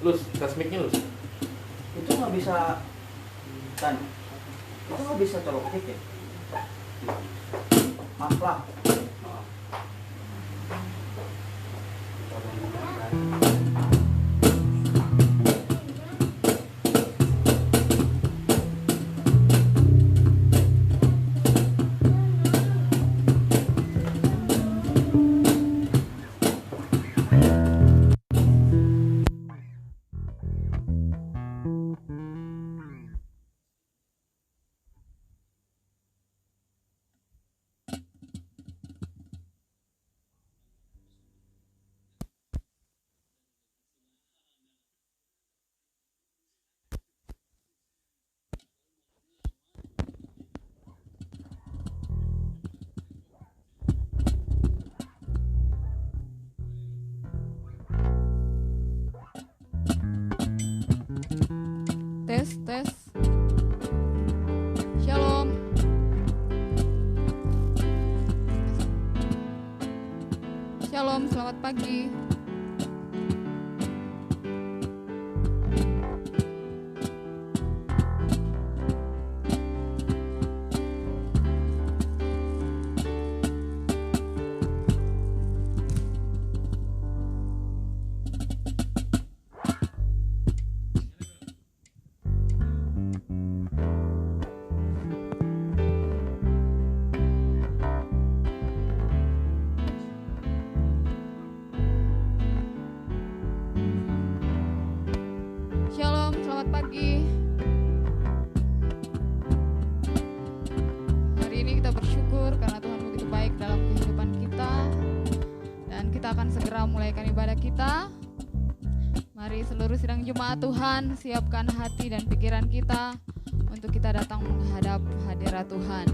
Lus, tes mic-nya Lus. Itu nggak bisa kan? Itu nggak bisa colok mic ya? Maaf lah. Tes. Shalom. Shalom, selamat pagi. Shalom, selamat pagi. Hari ini kita bersyukur karena Tuhan begitu baik dalam kehidupan kita. Dan kita akan segera mulaikan ibadah kita. Mari seluruh sidang jemaat Tuhan, siapkan hati dan pikiran kita untuk kita datang menghadap hadirat Tuhan.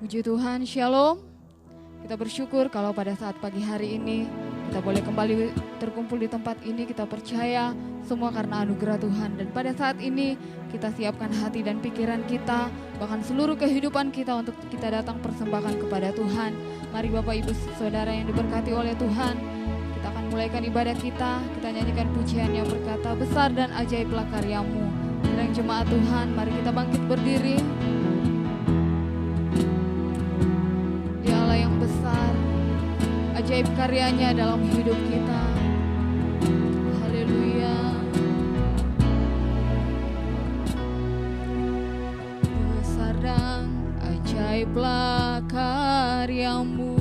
Puji Tuhan, Shalom. Kita bersyukur kalau pada saat pagi hari ini kita boleh kembali terkumpul di tempat ini. Kita percaya semua karena anugerah Tuhan. Dan pada saat ini kita siapkan hati dan pikiran kita, bahkan seluruh kehidupan kita untuk kita datang persembahkan kepada Tuhan. Mari Bapak Ibu Saudara yang diberkati oleh Tuhan, kita akan mulaikan ibadah kita. Kita nyanyikan pujian yang berkata, besar dan ajaiblah karyamu. Sedang jemaat Tuhan, mari kita bangkit berdiri. Dia Allah yang besar, ajaib karyanya dalam hidup kita. Haleluya. Besar dan ajaiblah karyamu,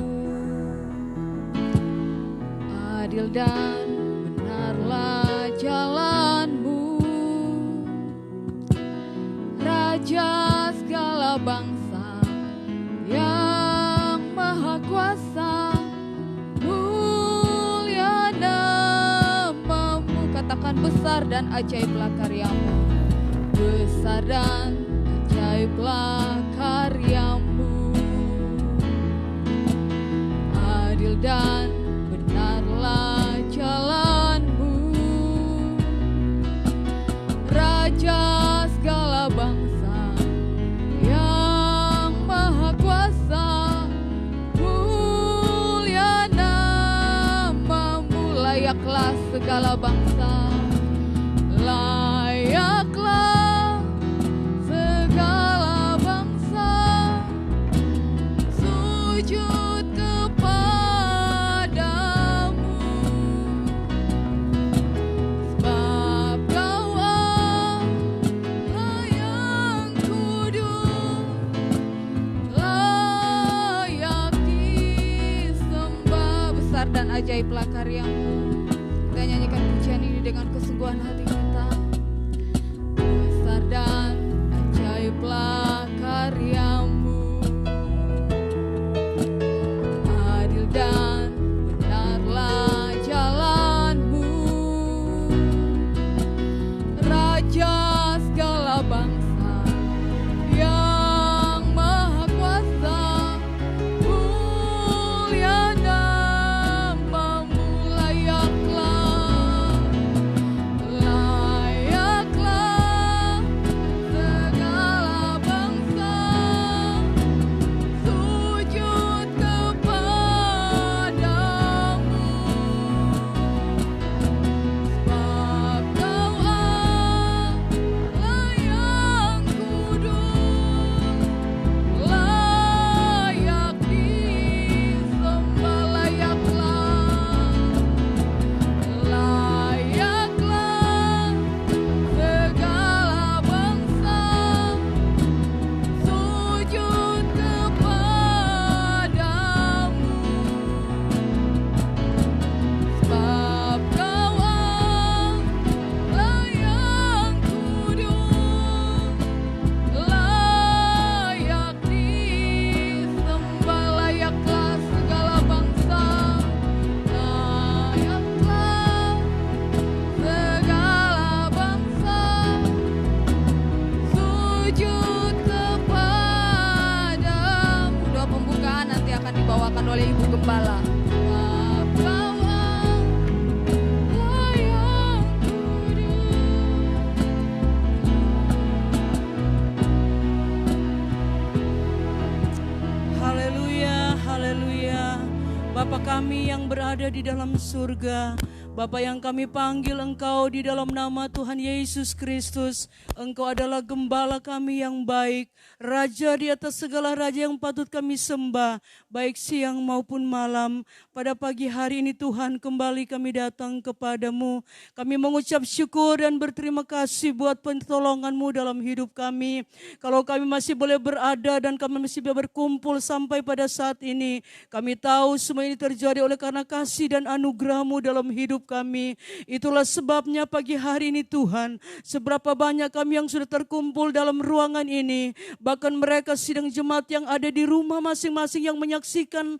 adil dan benarlah jalanmu, Raja segala bangsa yang maha kuasa, mulia namamu. Katakan besar dan ajaiblah karyamu, besar dan ajaiblah karyamu, adil dan benarlah jalanmu, Raja segala bangsa yang maha kuasa, mulia namamu. Layaklah segala bangsa, layaklah segala bangsa sujud kepadamu, sebab Kau Allah yang kudus, layak disembah. Besar dan ajaiblah karyamu. Kita nyanyikan pujian ini dengan kesungguhan hati kita. Besar dan ajaiblah karyamu, adil dan benarlah jalanmu, Raja segala bangsa yang maha kuasa, mulia namamu. Layaklah segala bangsa sujud kepadamu, sebab Kau Allah yang kudus, layak disembah. Layaklah segala bangsa sujud kepadamu, sebab Kau Allah yang kudus, layak disembah. Layaklah segala bangsa, layaklah segala bangsa sujud kepadamu. Doa pembukaan nanti akan dibawakan oleh Ibu Gembala. Sebab Kau Allah yang kudus. Haleluya, haleluya. Bapa kami yang berada di dalam surga, Bapa yang kami panggil Engkau di dalam nama Tuhan Yesus Kristus. Engkau adalah gembala kami yang baik, Raja di atas segala raja yang patut kami sembah, baik siang maupun malam. Pada pagi hari ini Tuhan, kembali kami datang kepadamu. Kami mengucap syukur dan berterima kasih buat pertolongan-Mu dalam hidup kami. Kalau kami masih boleh berada dan kami masih boleh berkumpul sampai pada saat ini, kami tahu semua ini terjadi oleh karena kasih dan anugerah-Mu dalam hidup hidup kami. Itulah sebabnya pagi hari ini Tuhan, seberapa banyak kami yang sudah terkumpul dalam ruangan ini, bahkan mereka sidang jemaat yang ada di rumah masing-masing yang menyaksikan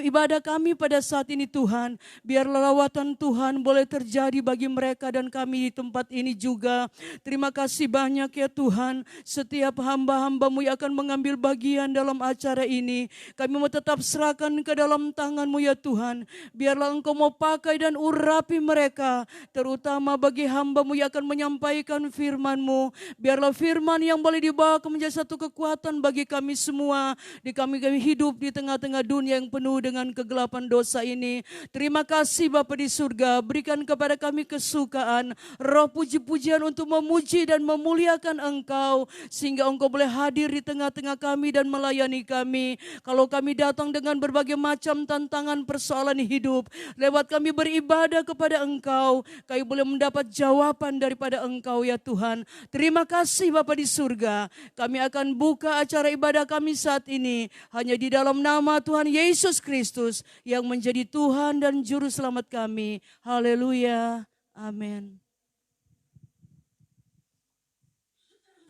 ibadah kami pada saat ini Tuhan. Biarlah lawatan Tuhan boleh terjadi bagi mereka dan kami di tempat ini juga. Terima kasih banyak ya Tuhan, setiap hamba-hamba-Mu yang akan mengambil bagian dalam acara ini, kami mau tetap serahkan ke dalam tangan-Mu ya Tuhan. Biarlah Engkau mau pakai dan urapi mereka, terutama bagi hamba-Mu yang akan menyampaikan firman-Mu. Biarlah firman yang boleh dibawa menjadi satu kekuatan bagi kami semua, di kami hidup di tengah-tengah dunia yang penuh dengan kegelapan dosa ini. Terima kasih Bapa di surga, berikan kepada kami kesukaan, roh puji-pujian untuk memuji dan memuliakan Engkau, sehingga Engkau boleh hadir di tengah-tengah kami dan melayani kami. Kalau kami datang dengan berbagai macam tantangan persoalan hidup, lewat kami beribadah kepada Engkau, kami boleh mendapat jawaban daripada Engkau ya Tuhan. Terima kasih Bapa di surga. Kami akan buka acara ibadah kami saat ini hanya di dalam nama Tuhan Yesus Kristus yang menjadi Tuhan dan Juru Selamat kami. Haleluya. Amin.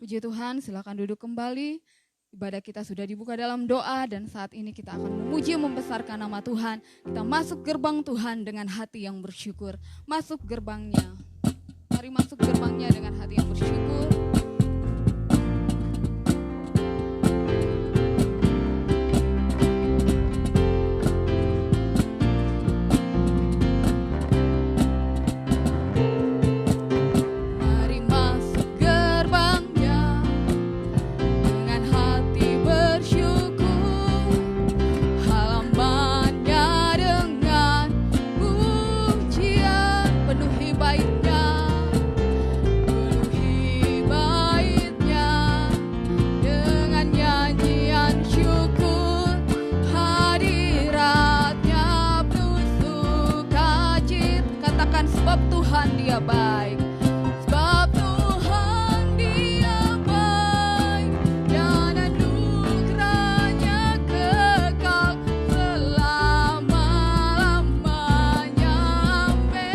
Puji Tuhan, silakan duduk kembali. Ibadah kita sudah dibuka dalam doa dan saat ini kita akan memuji membesarkan nama Tuhan. Kita masuk gerbang Tuhan dengan hati yang bersyukur. Masuk gerbangnya. Mari masuk gerbangnya dengan hati yang bersyukur. Sebab Tuhan dia baik, sebab Tuhan dia baik, dan anugerahnya kekal selama-lamanya. Amin.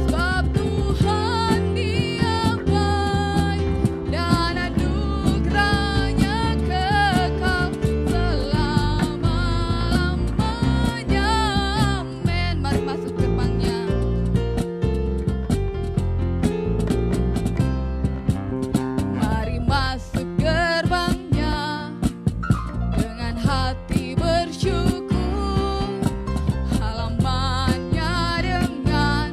Sebab Tuhan dia baik, dan anugerahnya kekal selama-lamanya. Mari masuk gerbangnya. Mari masuk gerbangnya dengan hati bersyukur, halamannya dengan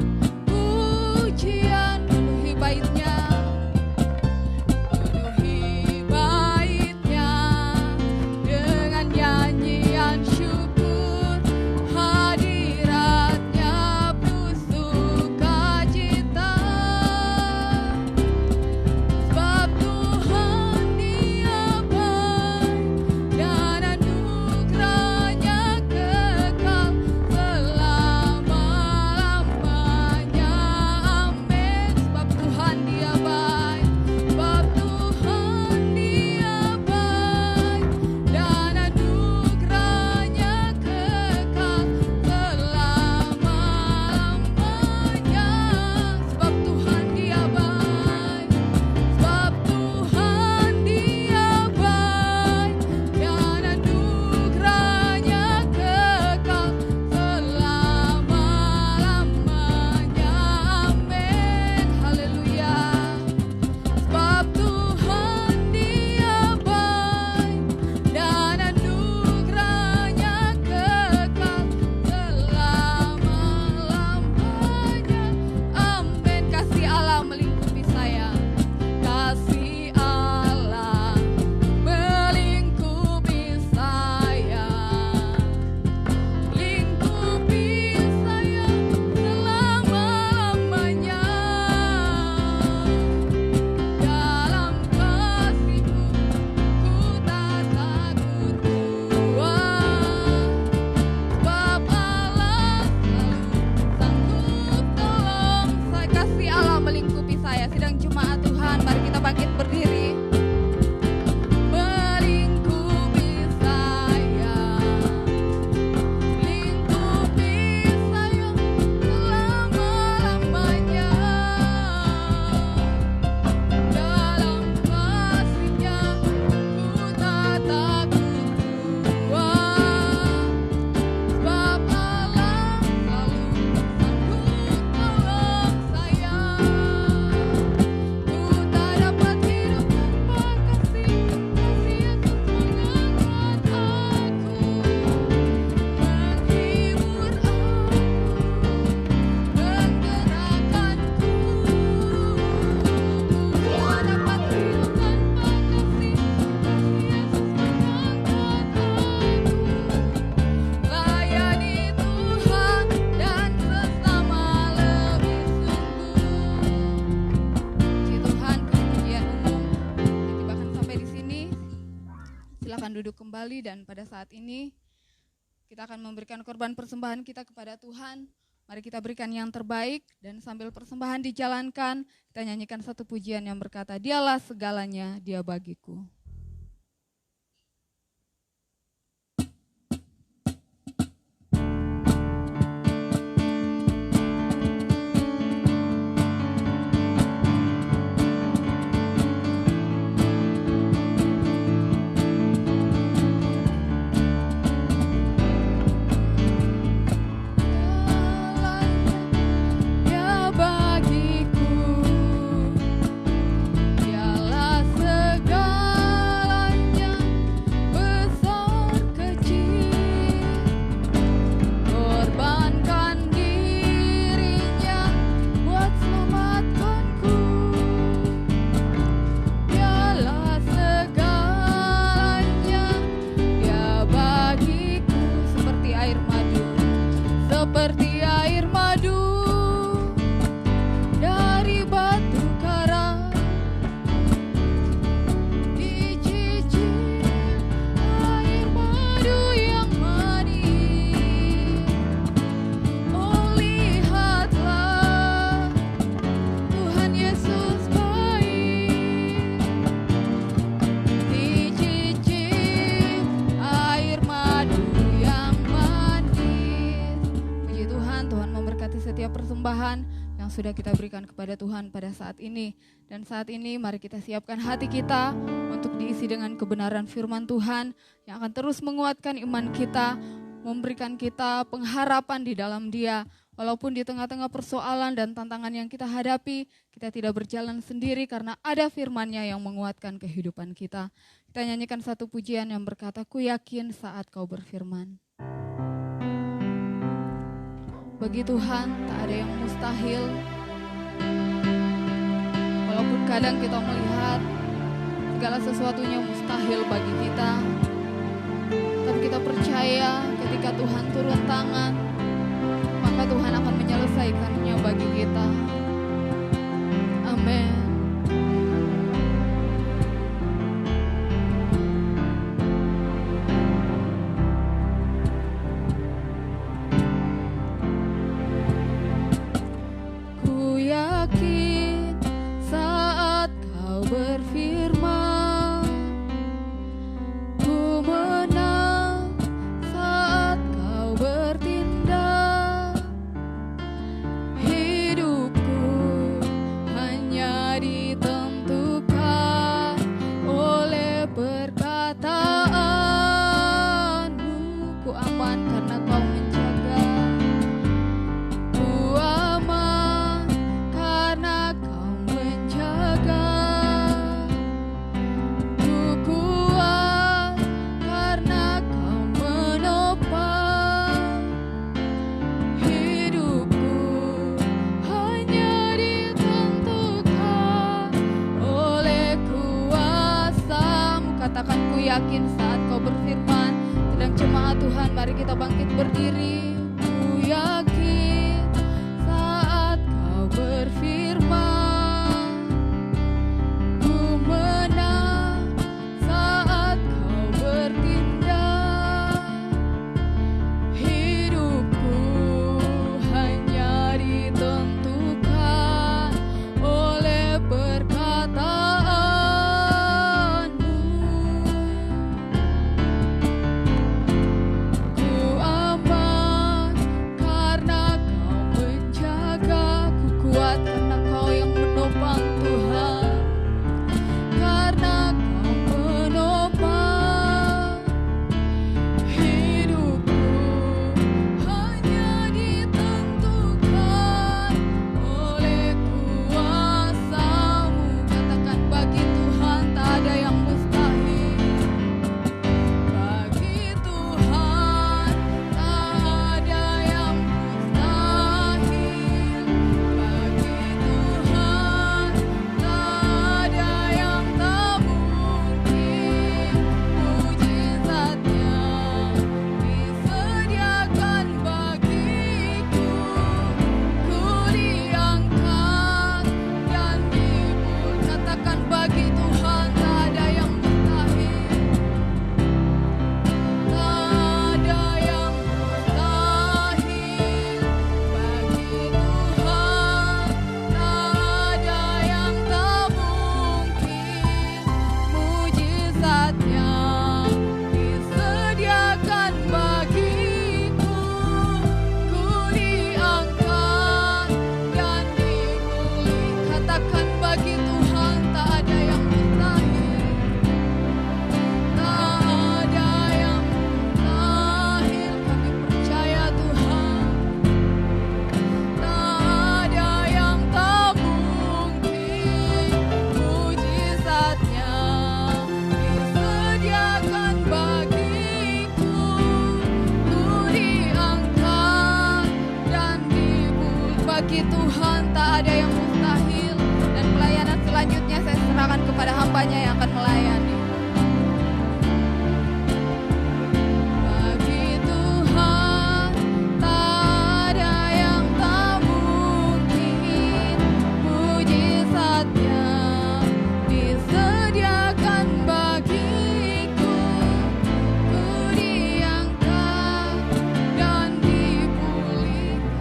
pujian, penuhi baitnya, dengan nyanyian syukur. Melingkupi akan duduk kembali dan pada saat ini kita akan memberikan korban persembahan kita kepada Tuhan. Mari kita berikan yang terbaik dan sambil persembahan dijalankan, kita nyanyikan satu pujian yang berkata, Dialah segalanya, Dia bagiku. Yang sudah kita berikan kepada Tuhan pada saat ini. Dan saat ini mari kita siapkan hati kita untuk diisi dengan kebenaran firman Tuhan yang akan terus menguatkan iman kita, memberikan kita pengharapan di dalam Dia. Walaupun di tengah-tengah persoalan dan tantangan yang kita hadapi, kita tidak berjalan sendiri karena ada firman-Nya yang menguatkan kehidupan kita. Kita nyanyikan satu pujian yang berkata, Ku yakin saat Kau berfirman. Bagi Tuhan tak ada yang mustahil. Walaupun kadang kita melihat segala sesuatunya mustahil bagi kita, tapi kita percaya ketika Tuhan turun tangan, maka Tuhan akan menyelesaikannya bagi kita. Amin. Yakin saat Kau berfirman. Sedang jemaat Tuhan, mari kita bangkit berdiri. Ku yakin saat Kau berfirman, ku menang saat Kau bertindak. Hidupku hanya ditentukan oleh perkataan. Ku aman karena hambanya yang akan melayani. Bagi Tuhan tak ada yang tak mungkin, mujizatnya disediakan bagiku, ku diangkat dan dipulihkannya.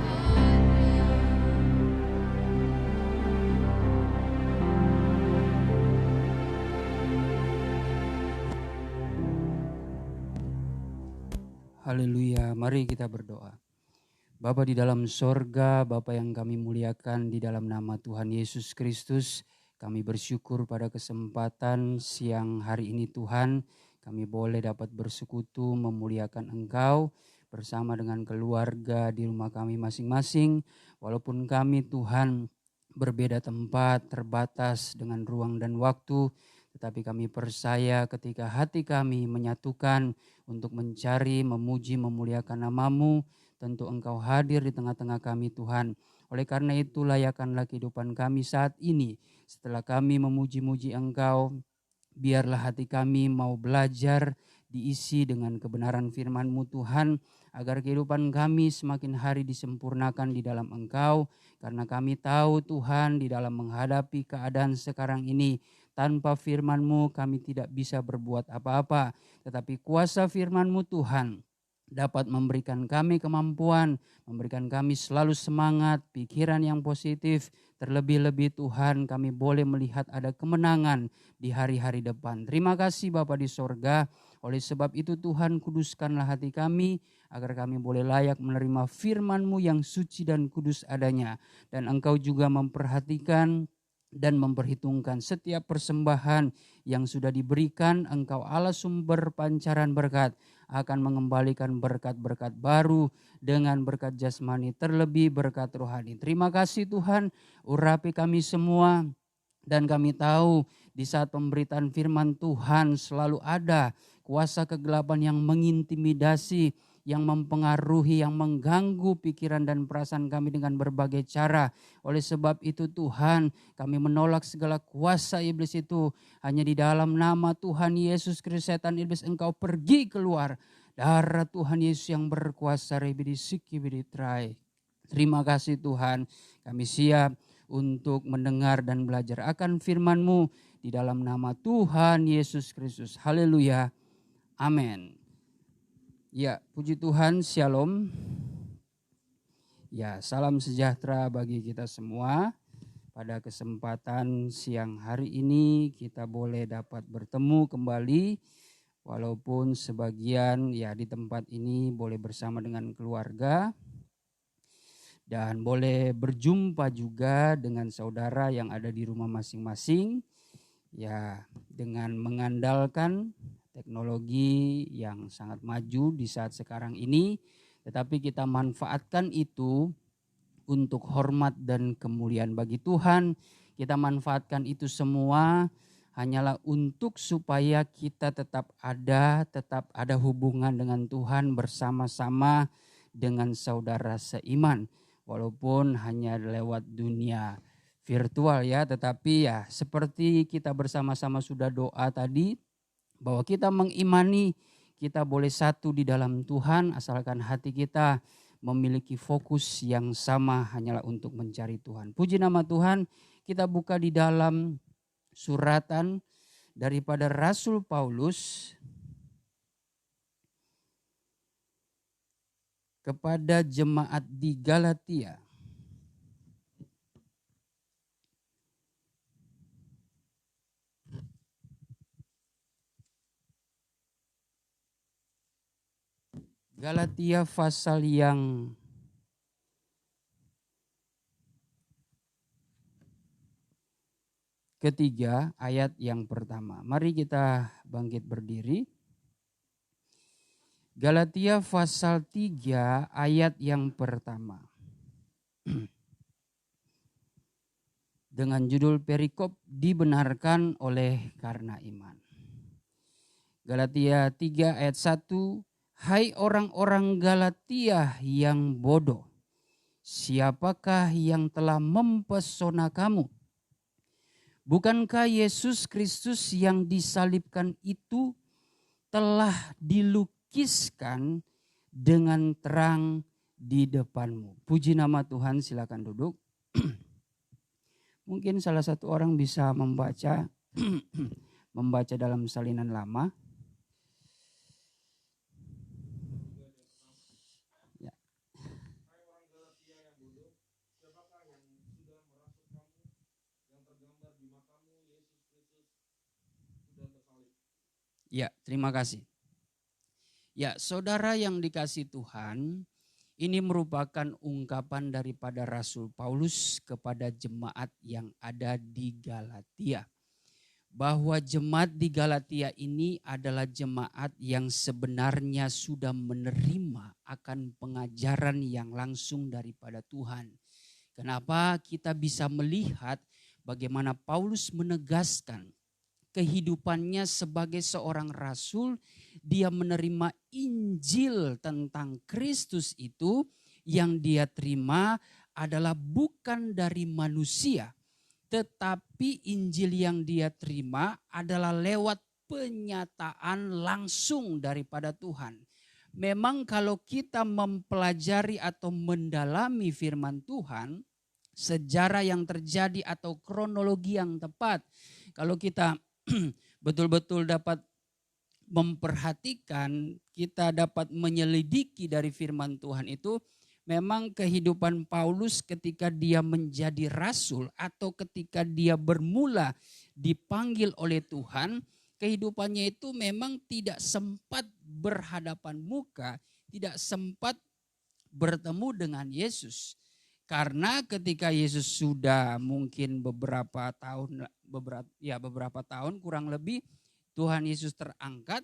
Haleluya, mari kita berdoa. Bapa di dalam sorga, Bapa yang kami muliakan di dalam nama Tuhan Yesus Kristus, kami bersyukur pada kesempatan siang hari ini Tuhan, kami boleh dapat bersekutu memuliakan Engkau bersama dengan keluarga di rumah kami masing-masing. Walaupun kami Tuhan berbeda tempat, terbatas dengan ruang dan waktu, tetapi kami percaya ketika hati kami menyatukan untuk mencari, memuji, memuliakan nama-Mu, tentu Engkau hadir di tengah-tengah kami Tuhan. Oleh karena itu layakkanlah kehidupan kami saat ini. Setelah kami memuji-muji Engkau, biarlah hati kami mau belajar diisi dengan kebenaran firman-Mu Tuhan, agar kehidupan kami semakin hari disempurnakan di dalam Engkau. Karena kami tahu Tuhan di dalam menghadapi keadaan sekarang ini, tanpa firman-Mu kami tidak bisa berbuat apa-apa. Tetapi kuasa firman-Mu Tuhan dapat memberikan kami kemampuan, memberikan kami selalu semangat, pikiran yang positif. Terlebih-lebih Tuhan kami boleh melihat ada kemenangan di hari-hari depan. Terima kasih Bapa di sorga. Oleh sebab itu Tuhan kuduskanlah hati kami agar kami boleh layak menerima firman-Mu yang suci dan kudus adanya. Dan Engkau juga memperhatikan dan memperhitungkan setiap persembahan yang sudah diberikan. Engkau Allah sumber pancaran berkat akan mengembalikan berkat-berkat baru dengan berkat jasmani, terlebih berkat rohani. Terima kasih Tuhan, urapi kami semua. Dan kami tahu di saat pemberitaan firman Tuhan selalu ada kuasa kegelapan yang mengintimidasi, yang mempengaruhi, yang mengganggu pikiran dan perasaan kami dengan berbagai cara. Oleh sebab itu Tuhan, kami menolak segala kuasa iblis itu. Hanya di dalam nama Tuhan Yesus Kristus, setan iblis engkau pergi keluar. Darah Tuhan Yesus yang berkuasa. Terima kasih Tuhan, kami siap untuk mendengar dan belajar akan firman-Mu di dalam nama Tuhan Yesus Kristus. Haleluya. Amin. Ya, puji Tuhan, shalom. Ya, salam sejahtera bagi kita semua. Pada kesempatan siang hari ini kita boleh dapat bertemu kembali. Walaupun sebagian ya di tempat ini boleh bersama dengan keluarga. Dan boleh berjumpa juga dengan saudara yang ada di rumah masing-masing. Ya, dengan mengandalkan teknologi yang sangat maju di saat sekarang ini, tetapi kita manfaatkan itu untuk hormat dan kemuliaan bagi Tuhan. Kita manfaatkan itu semua hanyalah untuk supaya kita tetap ada hubungan dengan Tuhan bersama-sama dengan saudara seiman. Walaupun hanya lewat dunia virtual ya, tetapi ya seperti kita bersama-sama sudah doa tadi, bahwa kita mengimani kita boleh satu di dalam Tuhan asalkan hati kita memiliki fokus yang sama hanyalah untuk mencari Tuhan. Puji nama Tuhan, kita buka di dalam suratan daripada Rasul Paulus kepada jemaat di Galatia. Galatia pasal yang ketiga ayat yang pertama. Mari kita bangkit berdiri. Galatia pasal 3 ayat yang pertama. Dengan judul perikop dibenarkan oleh karena iman. Galatia 3 ayat 1. Hai orang-orang Galatia yang bodoh, siapakah yang telah mempesona kamu? Bukankah Yesus Kristus yang disalibkan itu telah dilukiskan dengan terang di depanmu? Puji nama Tuhan, silakan duduk. Mungkin salah satu orang bisa membaca membaca dalam salinan lama. Ya. Ya, terima kasih. Ya, saudara yang dikasihi Tuhan, ini merupakan ungkapan daripada Rasul Paulus kepada jemaat yang ada di Galatia. Bahwa jemaat di Galatia ini adalah jemaat yang sebenarnya sudah menerima akan pengajaran yang langsung daripada Tuhan. Kenapa kita bisa melihat bagaimana Paulus menegaskan kehidupannya sebagai seorang rasul, dia menerima Injil tentang Kristus itu yang dia terima adalah bukan dari manusia, tetapi Injil yang dia terima adalah lewat penyataan langsung daripada Tuhan. Memang kalau kita mempelajari atau mendalami firman Tuhan, sejarah yang terjadi atau kronologi yang tepat, kalau kita betul-betul dapat memperhatikan, kita dapat menyelidiki dari firman Tuhan itu, memang kehidupan Paulus ketika dia menjadi rasul atau ketika dia bermula dipanggil oleh Tuhan, kehidupannya itu memang tidak sempat berhadapan muka, tidak sempat bertemu dengan Yesus. Karena ketika Yesus sudah mungkin beberapa tahun kurang lebih Tuhan Yesus terangkat,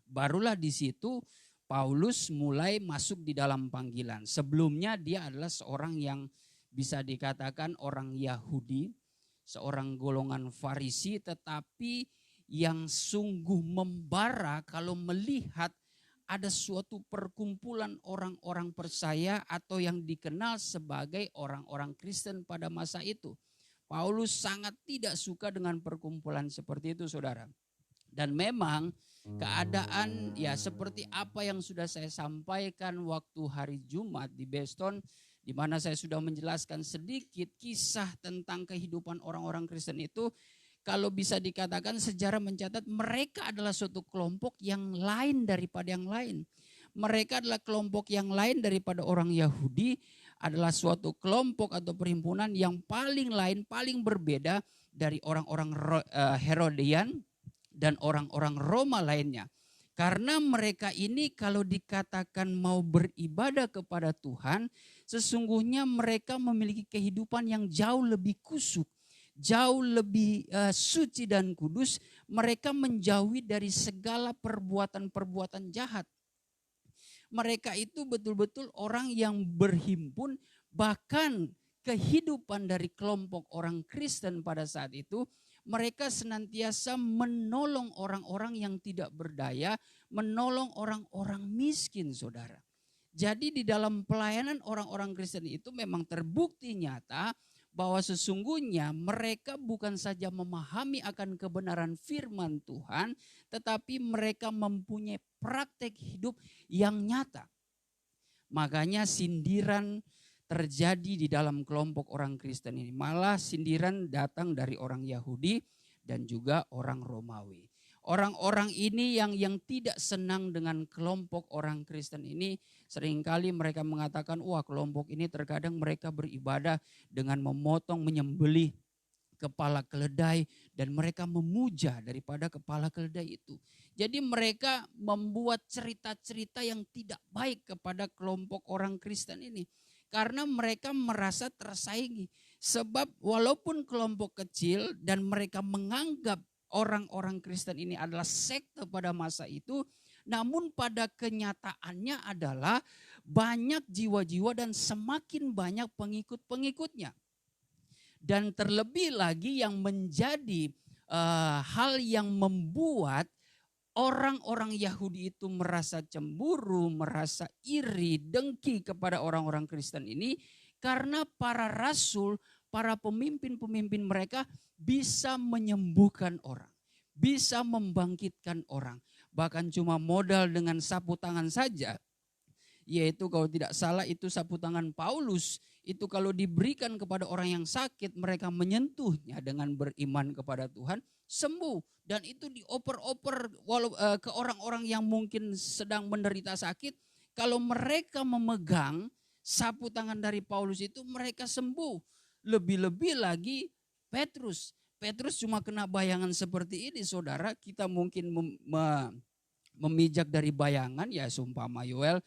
barulah di situ Paulus mulai masuk di dalam panggilan. Sebelumnya dia adalah seorang yang bisa dikatakan orang Yahudi, seorang golongan Farisi, tetapi yang sungguh membara kalau melihat ada suatu perkumpulan orang-orang percaya atau yang dikenal sebagai orang-orang Kristen pada masa itu. Paulus sangat tidak suka dengan perkumpulan seperti itu, saudara. Dan memang keadaan ya seperti apa yang sudah saya sampaikan waktu hari Jumat di Beston, di mana saya sudah menjelaskan sedikit kisah tentang kehidupan orang-orang Kristen itu. Kalau bisa dikatakan sejarah mencatat mereka adalah suatu kelompok yang lain daripada yang lain. Mereka adalah kelompok yang lain daripada orang Yahudi, adalah suatu kelompok atau perhimpunan yang paling lain, paling berbeda dari orang-orang Herodian dan orang-orang Roma lainnya. Karena mereka ini kalau dikatakan mau beribadah kepada Tuhan, sesungguhnya mereka memiliki kehidupan yang jauh lebih kusuk, jauh lebih suci dan kudus. Mereka menjauhi dari segala perbuatan-perbuatan jahat. Mereka itu betul-betul orang yang berhimpun, bahkan kehidupan dari kelompok orang Kristen pada saat itu, mereka senantiasa menolong orang-orang yang tidak berdaya, menolong orang-orang miskin, saudara. Jadi di dalam pelayanan orang-orang Kristen itu memang terbukti nyata bahwa sesungguhnya mereka bukan saja memahami akan kebenaran firman Tuhan, tetapi mereka mempunyai praktek hidup yang nyata. Makanya sindiran terjadi di dalam kelompok orang Kristen ini. Malah sindiran datang dari orang Yahudi dan juga orang Romawi. Orang-orang ini yang tidak senang dengan kelompok orang Kristen ini, seringkali mereka mengatakan, wah kelompok ini terkadang mereka beribadah dengan memotong, menyembelih kepala keledai, dan mereka memuja daripada kepala keledai itu. Jadi mereka membuat cerita-cerita yang tidak baik kepada kelompok orang Kristen ini. Karena mereka merasa tersaingi. Sebab walaupun kelompok kecil dan mereka menganggap orang-orang Kristen ini adalah sekte pada masa itu, namun pada kenyataannya adalah banyak jiwa-jiwa dan semakin banyak pengikut-pengikutnya. Dan terlebih lagi yang menjadi hal yang membuat orang-orang Yahudi itu merasa cemburu, merasa iri, dengki kepada orang-orang Kristen ini, karena para rasul para pemimpin-pemimpin mereka bisa menyembuhkan orang, bisa membangkitkan orang. Bahkan cuma modal dengan sapu tangan saja, yaitu kalau tidak salah itu sapu tangan Paulus, itu kalau diberikan kepada orang yang sakit, mereka menyentuhnya dengan beriman kepada Tuhan, sembuh. Dan itu dioper-oper ke orang-orang yang mungkin sedang menderita sakit. Kalau mereka memegang sapu tangan dari Paulus itu, mereka sembuh. Lebih-lebih lagi Petrus. Petrus cuma kena bayangan seperti ini, saudara. Kita mungkin memijak dari bayangan, ya sumpama Yoel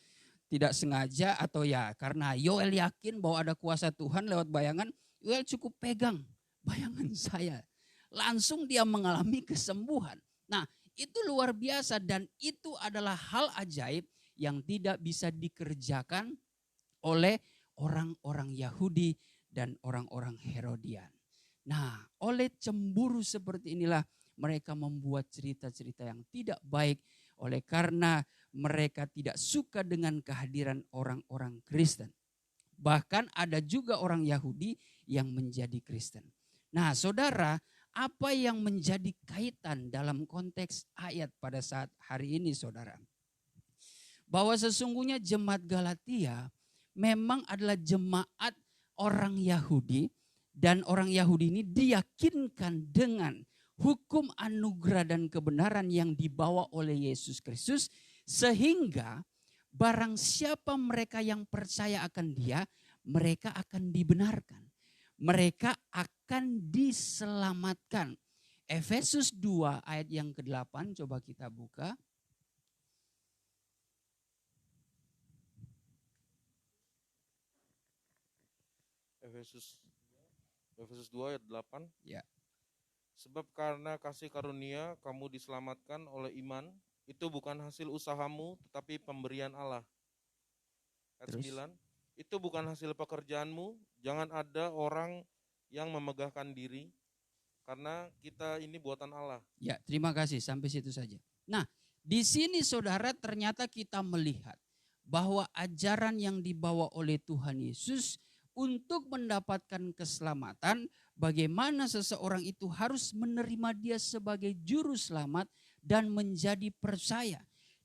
tidak sengaja atau ya karena Yoel yakin bahwa ada kuasa Tuhan lewat bayangan, Yoel cukup pegang bayangan saya. Langsung dia mengalami kesembuhan. Nah, itu luar biasa dan itu adalah hal ajaib yang tidak bisa dikerjakan oleh orang-orang Yahudi dan orang-orang Herodian. Nah, oleh cemburu seperti inilah mereka membuat cerita-cerita yang tidak baik oleh karena mereka tidak suka dengan kehadiran orang-orang Kristen. Bahkan ada juga orang Yahudi yang menjadi Kristen. Nah, saudara, apa yang menjadi kaitan dalam konteks ayat pada saat hari ini, saudara? Bahwa sesungguhnya jemaat Galatia memang adalah jemaat orang Yahudi dan orang Yahudi ini diyakinkan dengan hukum anugerah dan kebenaran yang dibawa oleh Yesus Kristus, sehingga barang siapa mereka yang percaya akan Dia, mereka akan dibenarkan. Mereka akan diselamatkan. Efesus 2 ayat yang ke-8 coba kita buka. Efesus 2 ayat 8. Ya. Sebab karena kasih karunia kamu diselamatkan oleh iman, itu bukan hasil usahamu tetapi pemberian Allah. Ayat 9. Itu bukan hasil pekerjaanmu, jangan ada orang yang memegahkan diri, karena kita ini buatan Allah. Ya, terima kasih, sampai situ saja. Nah, di sini saudara ternyata kita melihat bahwa ajaran yang dibawa oleh Tuhan Yesus untuk mendapatkan keselamatan, bagaimana seseorang itu harus menerima Dia sebagai juru selamat dan menjadi percaya.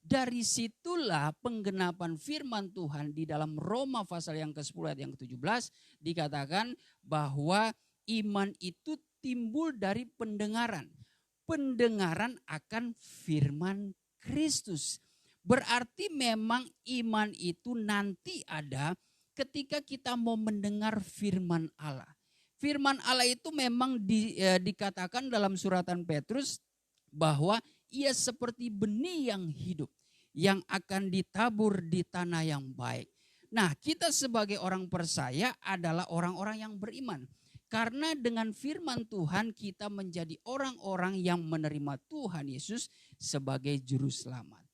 Dari situlah penggenapan firman Tuhan di dalam Roma pasal yang ke-10 ayat yang ke-17 dikatakan bahwa iman itu timbul dari pendengaran. Pendengaran akan firman Kristus. Berarti memang iman itu nanti ada ketika kita mau mendengar firman Allah. Firman Allah itu memang dikatakan dalam suratan Petrus bahwa ia seperti benih yang hidup, yang akan ditabur di tanah yang baik. Nah, kita sebagai orang percaya adalah orang-orang yang beriman. Karena dengan firman Tuhan kita menjadi orang-orang yang menerima Tuhan Yesus sebagai juru selamat.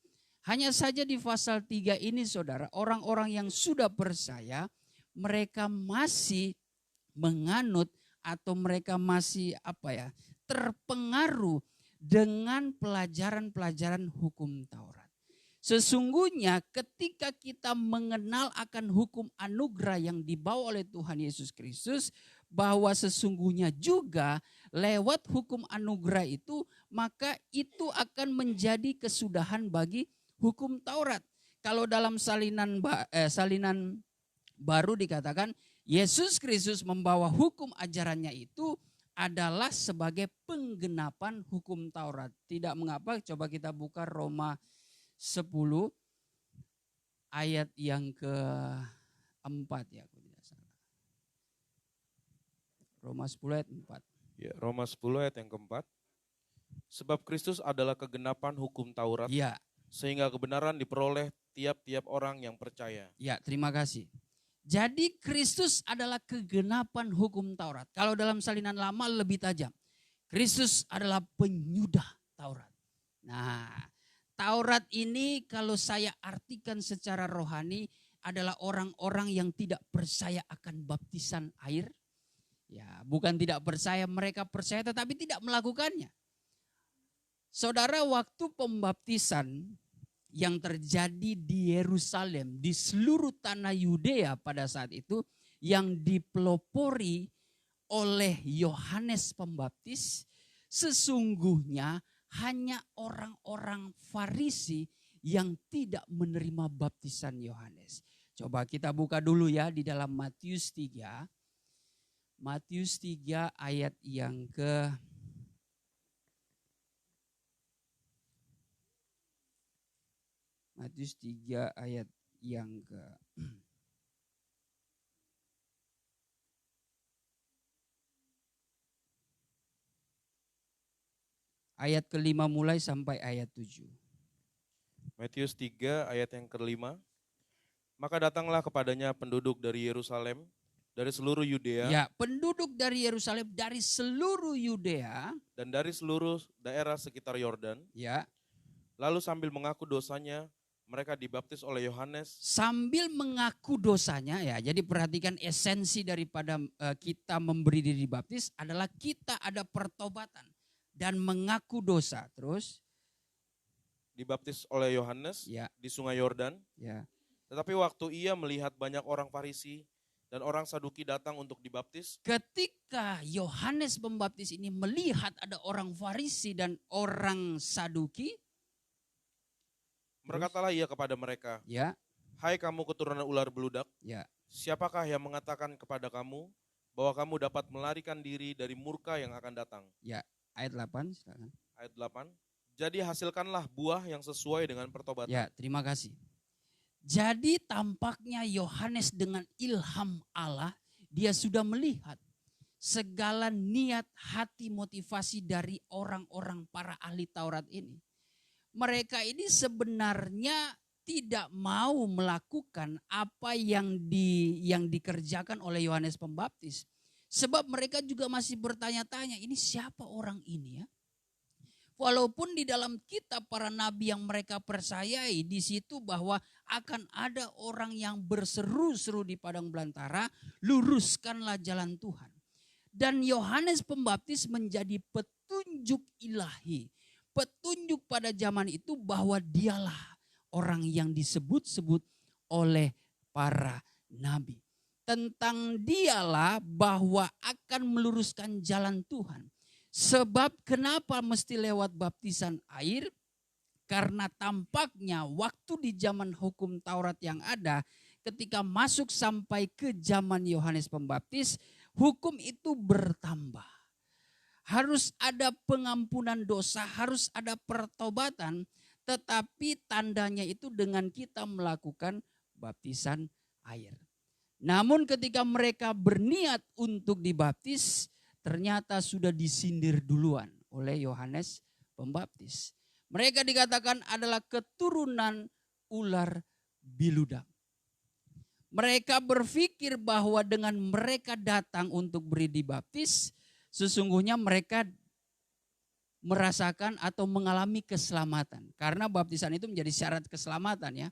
Hanya saja di pasal 3 ini saudara, orang-orang yang sudah percaya, mereka masih menganut atau mereka masih terpengaruh dengan pelajaran-pelajaran hukum Taurat. Sesungguhnya ketika kita mengenal akan hukum anugerah yang dibawa oleh Tuhan Yesus Kristus, bahwa sesungguhnya juga lewat hukum anugerah itu, maka itu akan menjadi kesudahan bagi hukum Taurat. Kalau dalam salinan baru dikatakan Yesus Kristus membawa hukum ajarannya itu adalah sebagai penggenapan hukum Taurat. Tidak mengapa, coba kita buka Roma 10 ayat yang ke-4 ya, aku tidak salah. Roma 10 ayat 4. Ya, Roma 10 ayat yang ke-4. Sebab Kristus adalah kegenapan hukum Taurat. Ya. Sehingga kebenaran diperoleh tiap-tiap orang yang percaya. Ya, terima kasih. Jadi Kristus adalah kegenapan hukum Taurat. Kalau dalam salinan lama lebih tajam. Kristus adalah penyudah Taurat. Nah, Taurat ini kalau saya artikan secara rohani adalah orang-orang yang tidak percaya akan baptisan air. Ya, bukan tidak percaya, mereka percaya tetapi tidak melakukannya. Saudara, waktu pembaptisan yang terjadi di Yerusalem, di seluruh tanah Yudea pada saat itu, yang dipelopori oleh Yohanes Pembaptis sesungguhnya hanya orang-orang Farisi yang tidak menerima baptisan Yohanes. Coba kita buka dulu ya di dalam Matius 3. Matius 3 ayat yang ke Matius 3 ayat yang ke ayat kelima mulai sampai ayat 7. Matius 3 ayat yang kelima. Maka datanglah kepadanya penduduk dari Yerusalem, dari seluruh Yudea, Ya, penduduk dari Yerusalem dari seluruh Yudea, dan dari seluruh daerah sekitar Yordan. ya, Lalu sambil mengaku dosanya, mereka dibaptis oleh Yohanes. sambil mengaku dosanya ya. Jadi perhatikan esensi daripada kita memberi diri baptis adalah kita ada pertobatan dan mengaku dosa. Terus Dibaptis oleh Yohanes ya, di sungai Yordan. ya. Tetapi waktu ia melihat banyak orang Farisi dan orang Saduki datang untuk dibaptis, Ketika Yohanes Pembaptis ini melihat ada orang Farisi dan orang Saduki, berkatalah ia kepada mereka, ya, "Hai kamu keturunan ular beludak, ya. siapakah yang mengatakan kepada kamu bahwa kamu dapat melarikan diri dari murka yang akan datang?" Ayat 8 silakan. Ayat 8. Jadi hasilkanlah buah yang sesuai dengan pertobatan. Ya, terima kasih. Jadi tampaknya Yohanes dengan ilham Allah, dia sudah melihat segala niat hati motivasi dari orang-orang para ahli Taurat ini. Mereka ini sebenarnya tidak mau melakukan apa yang dikerjakan oleh Yohanes Pembaptis. Sebab mereka juga masih bertanya-tanya, ini siapa orang ini ya? Walaupun di dalam kitab para nabi yang mereka percayai di situ bahwa akan ada orang yang berseru-seru di padang belantara, luruskanlah jalan Tuhan. Dan Yohanes Pembaptis menjadi petunjuk ilahi, petunjuk pada zaman itu bahwa dialah orang yang disebut-sebut oleh para nabi. Tentang dialah bahwa akan meluruskan jalan Tuhan. Sebab kenapa mesti lewat baptisan air? Karena tampaknya waktu di zaman hukum Taurat yang ada, ketika masuk sampai ke zaman Yohanes Pembaptis, hukum itu bertambah. Harus ada pengampunan dosa, harus ada pertobatan, tetapi tandanya itu dengan kita melakukan baptisan air. Namun ketika mereka berniat untuk dibaptis, ternyata sudah disindir duluan oleh Yohanes Pembaptis. Mereka dikatakan adalah keturunan ular biludak. Mereka berpikir bahwa dengan mereka datang untuk beri dibaptis, sesungguhnya mereka merasakan atau mengalami keselamatan. Karena baptisan itu menjadi syarat keselamatan ya.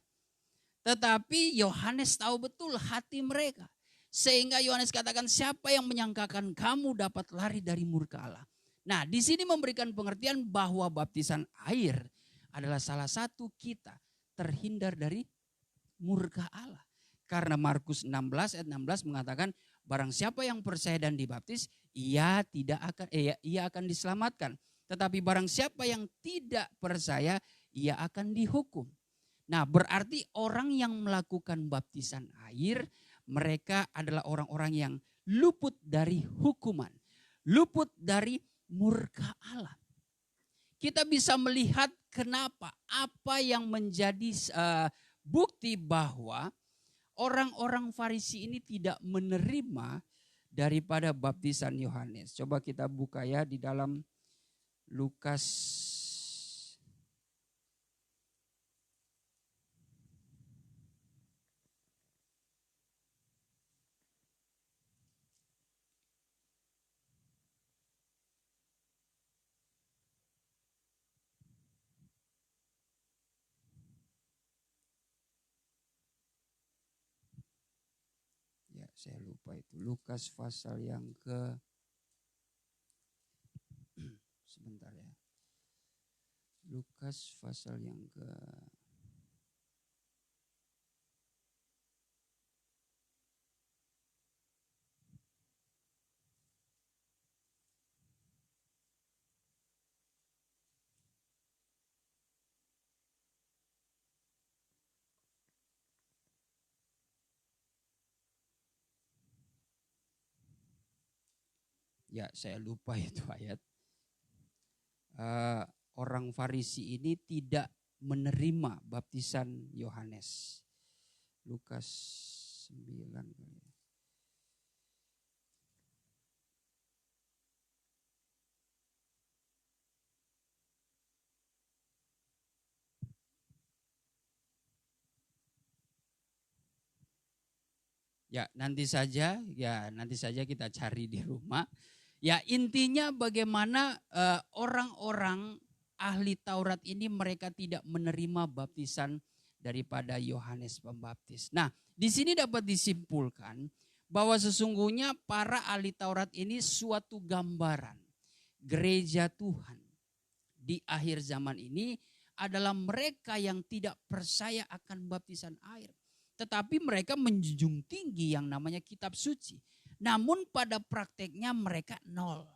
Tetapi Yohanes tahu betul hati mereka. Sehingga Yohanes katakan, siapa yang menyangkakan kamu dapat lari dari murka Allah. Nah, di sini memberikan pengertian bahwa baptisan air adalah salah satu kita terhindar dari murka Allah. Karena Markus 16 ayat 16 mengatakan, barang siapa yang percaya dan dibaptis, ia akan diselamatkan. Tetapi barang siapa yang tidak percaya, ia akan dihukum. Nah, berarti orang yang melakukan baptisan air, mereka adalah orang-orang yang luput dari hukuman, luput dari murka Allah. Kita bisa melihat kenapa, apa yang menjadi bukti bahwa orang-orang Farisi ini tidak menerima daripada baptisan Yohanes. Coba kita buka ya di dalam Lukas saya lupa itu. Lukas pasal yang ke sebentar ya. Lukas pasal yang ke Ya, saya lupa itu ayat. Orang Farisi ini tidak menerima baptisan Yohanes. Lukas 9. Ya, nanti saja kita cari di rumah. Ya, intinya bagaimana orang-orang ahli Taurat ini mereka tidak menerima baptisan daripada Yohanes Pembaptis. Nah, di sini dapat disimpulkan bahwa sesungguhnya para ahli Taurat ini suatu gambaran gereja Tuhan di akhir zaman ini adalah mereka yang tidak percaya akan baptisan air. Tetapi mereka menjunjung tinggi yang namanya kitab suci. Namun pada prakteknya mereka nol.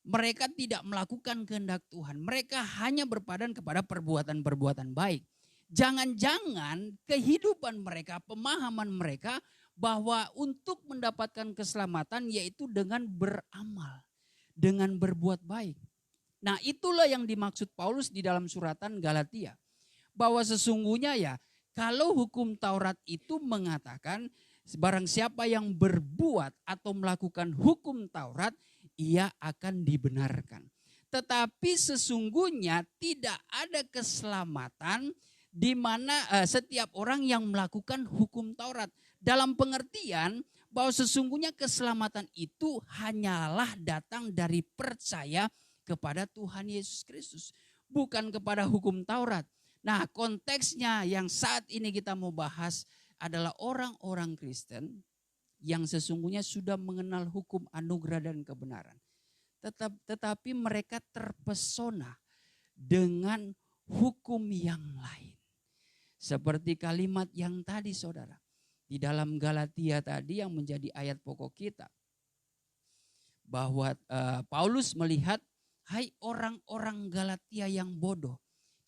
Mereka tidak melakukan kehendak Tuhan. Mereka hanya berpadan kepada perbuatan-perbuatan baik. Jangan-jangan kehidupan mereka, pemahaman mereka bahwa untuk mendapatkan keselamatan yaitu dengan beramal. Dengan berbuat baik. Nah, itulah yang dimaksud Paulus di dalam suratan Galatia. Bahwa sesungguhnya ya, kalau hukum Taurat itu mengatakan barang siapa yang berbuat atau melakukan hukum Taurat, ia akan dibenarkan. Tetapi sesungguhnya tidak ada keselamatan di mana setiap orang yang melakukan hukum Taurat. Dalam pengertian bahwa sesungguhnya keselamatan itu hanyalah datang dari percaya kepada Tuhan Yesus Kristus. Bukan kepada hukum Taurat. Nah, konteksnya yang saat ini kita mau bahas adalah orang-orang Kristen yang sesungguhnya sudah mengenal hukum anugerah dan kebenaran. Tetapi mereka terpesona dengan hukum yang lain. Seperti kalimat yang tadi saudara. Di dalam Galatia tadi yang menjadi ayat pokok kita. Bahwa Paulus melihat, hai orang-orang Galatia yang bodoh.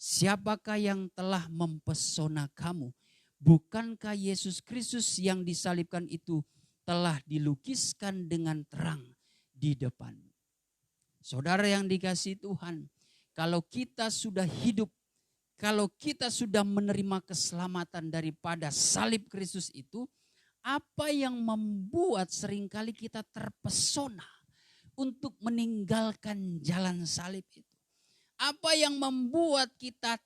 Siapakah yang telah mempesona kamu? Bukankah Yesus Kristus yang disalibkan itu telah dilukiskan dengan terang di depan? Saudara yang dikasihi Tuhan, kalau kita sudah hidup, kalau kita sudah menerima keselamatan daripada salib Kristus itu, apa yang membuat seringkali kita terpesona untuk meninggalkan jalan salib itu? Apa yang membuat kita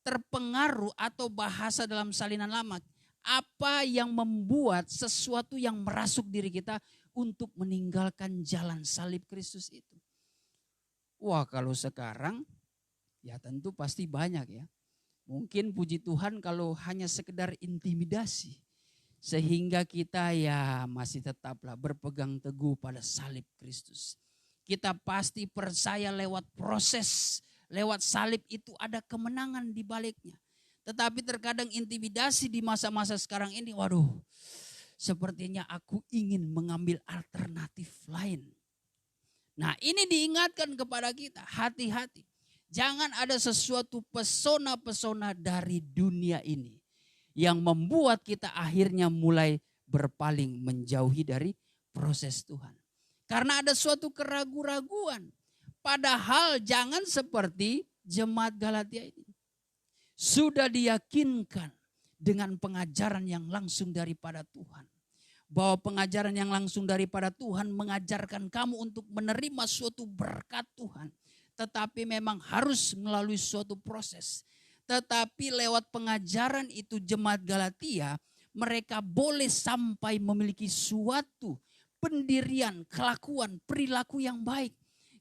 terpengaruh atau bahasa dalam salinan lama? Apa yang membuat sesuatu yang merasuk diri kita untuk meninggalkan jalan salib Kristus itu? Wah, kalau sekarang ya tentu pasti banyak ya. Mungkin puji Tuhan kalau hanya sekedar intimidasi. Sehingga kita ya masih tetaplah berpegang teguh pada salib Kristus. Kita pasti percaya lewat proses, lewat salib itu ada kemenangan di baliknya. Tetapi terkadang intimidasi di masa-masa sekarang ini, waduh, sepertinya aku ingin mengambil alternatif lain. Nah, ini diingatkan kepada kita, hati-hati. Jangan ada sesuatu pesona-pesona dari dunia ini yang membuat kita akhirnya mulai berpaling menjauhi dari proses Tuhan. Karena ada suatu keraguan-raguan. Padahal jangan seperti jemaat Galatia ini. Sudah diyakinkan dengan pengajaran yang langsung daripada Tuhan. Bahwa pengajaran yang langsung daripada Tuhan mengajarkan kamu untuk menerima suatu berkat Tuhan. Tetapi memang harus melalui suatu proses. Tetapi lewat pengajaran itu jemaat Galatia, mereka boleh sampai memiliki suatu pendirian, kelakuan, perilaku yang baik.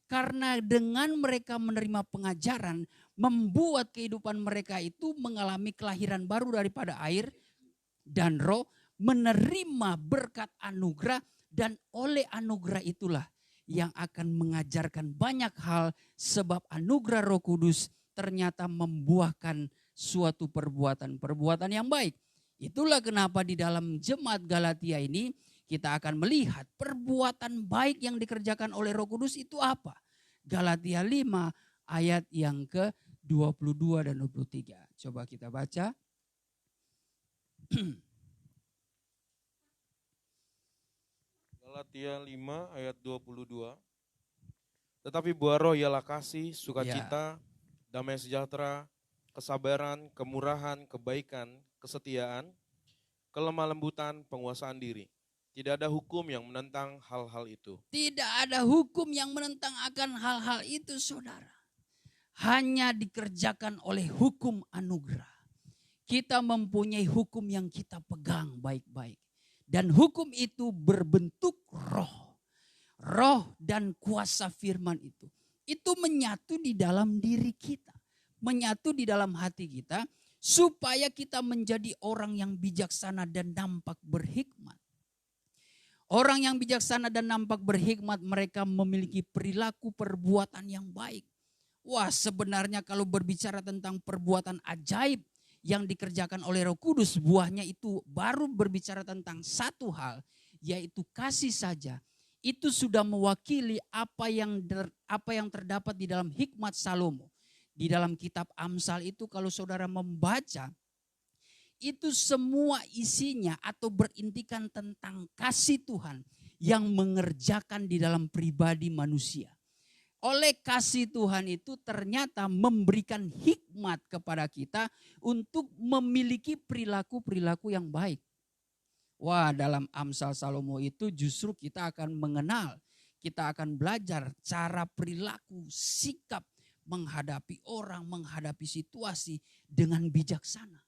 Karena dengan mereka menerima pengajaran, membuat kehidupan mereka itu mengalami kelahiran baru daripada air dan roh, menerima berkat anugerah, dan oleh anugerah itulah yang akan mengajarkan banyak hal, sebab anugerah Roh Kudus ternyata membuahkan suatu perbuatan yang baik. Itulah kenapa di dalam jemaat Galatia ini kita akan melihat perbuatan baik yang dikerjakan oleh Roh Kudus itu apa? Galatia 5 ayat yang ke-22 dan 23. Coba kita baca. Galatia 5 ayat 22. Tetapi buah roh ialah kasih, sukacita, damai sejahtera, kesabaran, kemurahan, kebaikan, kesetiaan, kelemah lembutan, penguasaan diri. Tidak ada hukum yang menentang hal-hal itu. Tidak ada hukum yang menentang akan hal-hal itu, saudara. Hanya dikerjakan oleh hukum anugerah. Kita mempunyai hukum yang kita pegang baik-baik. Dan hukum itu berbentuk roh. Roh dan kuasa firman itu menyatu di dalam diri kita, menyatu di dalam hati kita, supaya kita menjadi orang yang bijaksana dan nampak berhikmat. Orang yang bijaksana dan nampak berhikmat, mereka memiliki perilaku perbuatan yang baik. Wah, sebenarnya kalau berbicara tentang perbuatan ajaib yang dikerjakan oleh Roh Kudus, buahnya itu baru berbicara tentang satu hal, yaitu kasih saja. Itu sudah mewakili apa yang terdapat di dalam hikmat Salomo. Di dalam kitab Amsal itu kalau saudara membaca, itu semua isinya atau berintikan tentang kasih Tuhan yang mengerjakan di dalam pribadi manusia. Oleh kasih Tuhan itu ternyata memberikan hikmat kepada kita untuk memiliki perilaku-perilaku yang baik. Wah, dalam Amsal Salomo itu justru kita akan mengenal, kita akan belajar cara perilaku, sikap menghadapi orang, menghadapi situasi dengan bijaksana.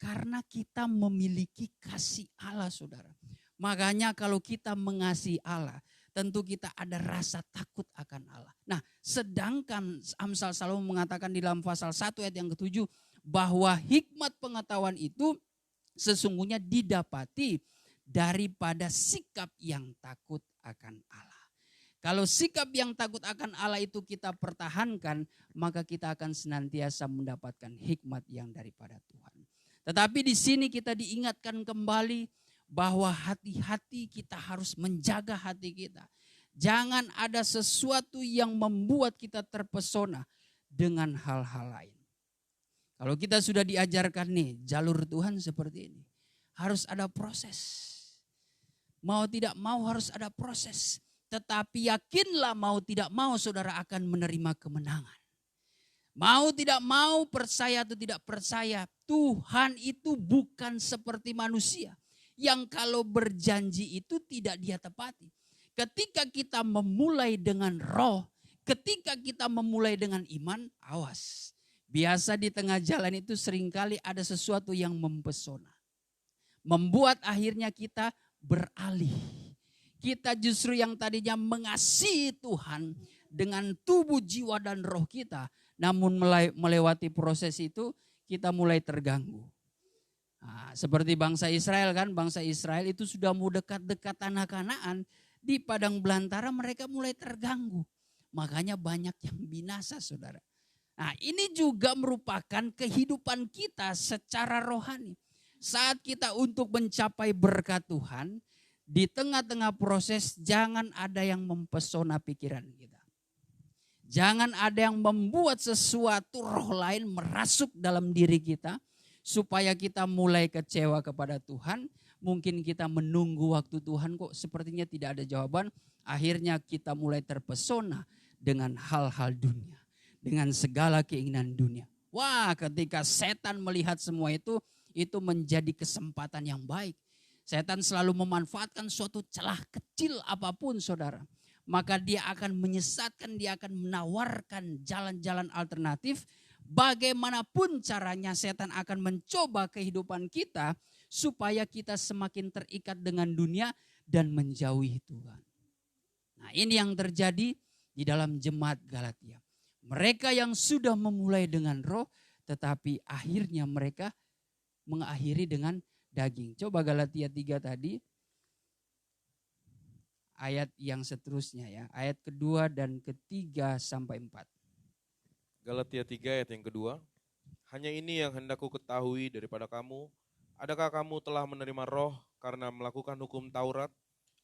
Karena kita memiliki kasih Allah, saudara. Makanya kalau kita mengasihi Allah, tentu kita ada rasa takut akan Allah. Nah, sedangkan Amsal Salomo mengatakan di dalam pasal 1 ayat yang ke-7 bahwa hikmat pengetahuan itu sesungguhnya didapati daripada sikap yang takut akan Allah. Kalau sikap yang takut akan Allah itu kita pertahankan, maka kita akan senantiasa mendapatkan hikmat yang daripada Tuhan. Tetapi di sini kita diingatkan kembali bahwa hati-hati kita harus menjaga hati kita. Jangan ada sesuatu yang membuat kita terpesona dengan hal-hal lain. Kalau kita sudah diajarkan nih jalur Tuhan seperti ini, harus ada proses. Mau tidak mau harus ada proses. Tetapi yakinlah mau tidak mau saudara akan menerima kemenangan. Mau tidak mau, percaya atau tidak percaya, Tuhan itu bukan seperti manusia. Yang kalau berjanji itu tidak dia tepati. Ketika kita memulai dengan roh, ketika kita memulai dengan iman, awas. Biasa di tengah jalan itu seringkali ada sesuatu yang mempesona. Membuat akhirnya kita beralih. Kita justru yang tadinya mengasihi Tuhan dengan tubuh, jiwa, dan roh kita. Namun melewati proses itu kita mulai terganggu. Nah, seperti bangsa Israel kan. Bangsa Israel itu sudah mau dekat-dekat tanah Kanaan. Di padang belantara mereka mulai terganggu. Makanya banyak yang binasa, saudara. Nah, ini juga merupakan kehidupan kita secara rohani. Saat kita untuk mencapai berkat Tuhan, di tengah-tengah proses jangan ada yang mempesona pikiran kita. Jangan ada yang membuat sesuatu roh lain merasuk dalam diri kita supaya kita mulai kecewa kepada Tuhan. Mungkin kita menunggu waktu Tuhan kok sepertinya tidak ada jawaban. Akhirnya kita mulai terpesona dengan hal-hal dunia. Dengan segala keinginan dunia. Wah, ketika setan melihat semua itu menjadi kesempatan yang baik. Setan selalu memanfaatkan suatu celah kecil apapun, saudara. Maka dia akan menyesatkan, dia akan menawarkan jalan-jalan alternatif. Bagaimanapun caranya setan akan mencoba kehidupan kita supaya kita semakin terikat dengan dunia dan menjauhi Tuhan. Nah, ini yang terjadi di dalam jemaat Galatia. Mereka yang sudah memulai dengan roh, tetapi akhirnya mereka mengakhiri dengan daging. Coba Galatia 3 tadi, ayat yang seterusnya ya. Ayat kedua dan ketiga sampai 4. Galatia 3 ayat yang kedua. Hanya ini yang hendak ku ketahui daripada kamu. Adakah kamu telah menerima roh karena melakukan hukum Taurat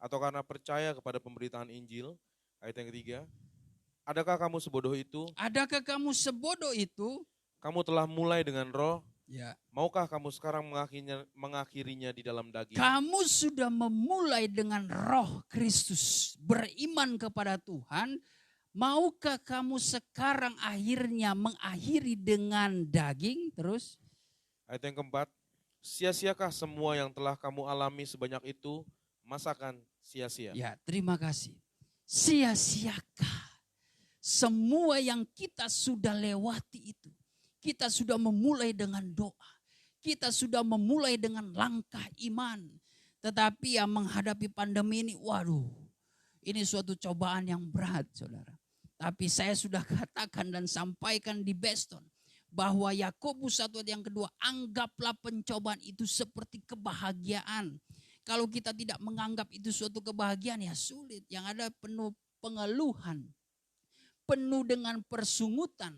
atau karena percaya kepada pemberitaan Injil? Ayat yang ketiga. Adakah kamu sebodoh itu? Adakah kamu sebodoh itu? Kamu telah mulai dengan roh, Ya. Maukah kamu sekarang mengakhirinya di dalam daging? Kamu sudah memulai dengan roh Kristus, beriman kepada Tuhan. Maukah kamu sekarang akhirnya mengakhiri dengan daging? Terus? Ayat yang keempat, sia-siakah semua yang telah kamu alami sebanyak itu? Masakan sia-sia. Ya, terima kasih. Sia-siakah semua yang kita sudah lewati itu? Kita sudah memulai dengan doa. Kita sudah memulai dengan langkah iman. Tetapi yang menghadapi pandemi ini, waduh, ini suatu cobaan yang berat, saudara. Tapi saya sudah katakan dan sampaikan di Beston, bahwa Yakobus 1 ayat yang kedua, anggaplah pencobaan itu seperti kebahagiaan. Kalau kita tidak menganggap itu suatu kebahagiaan, ya sulit. Yang ada penuh pengeluhan, penuh dengan persungutan,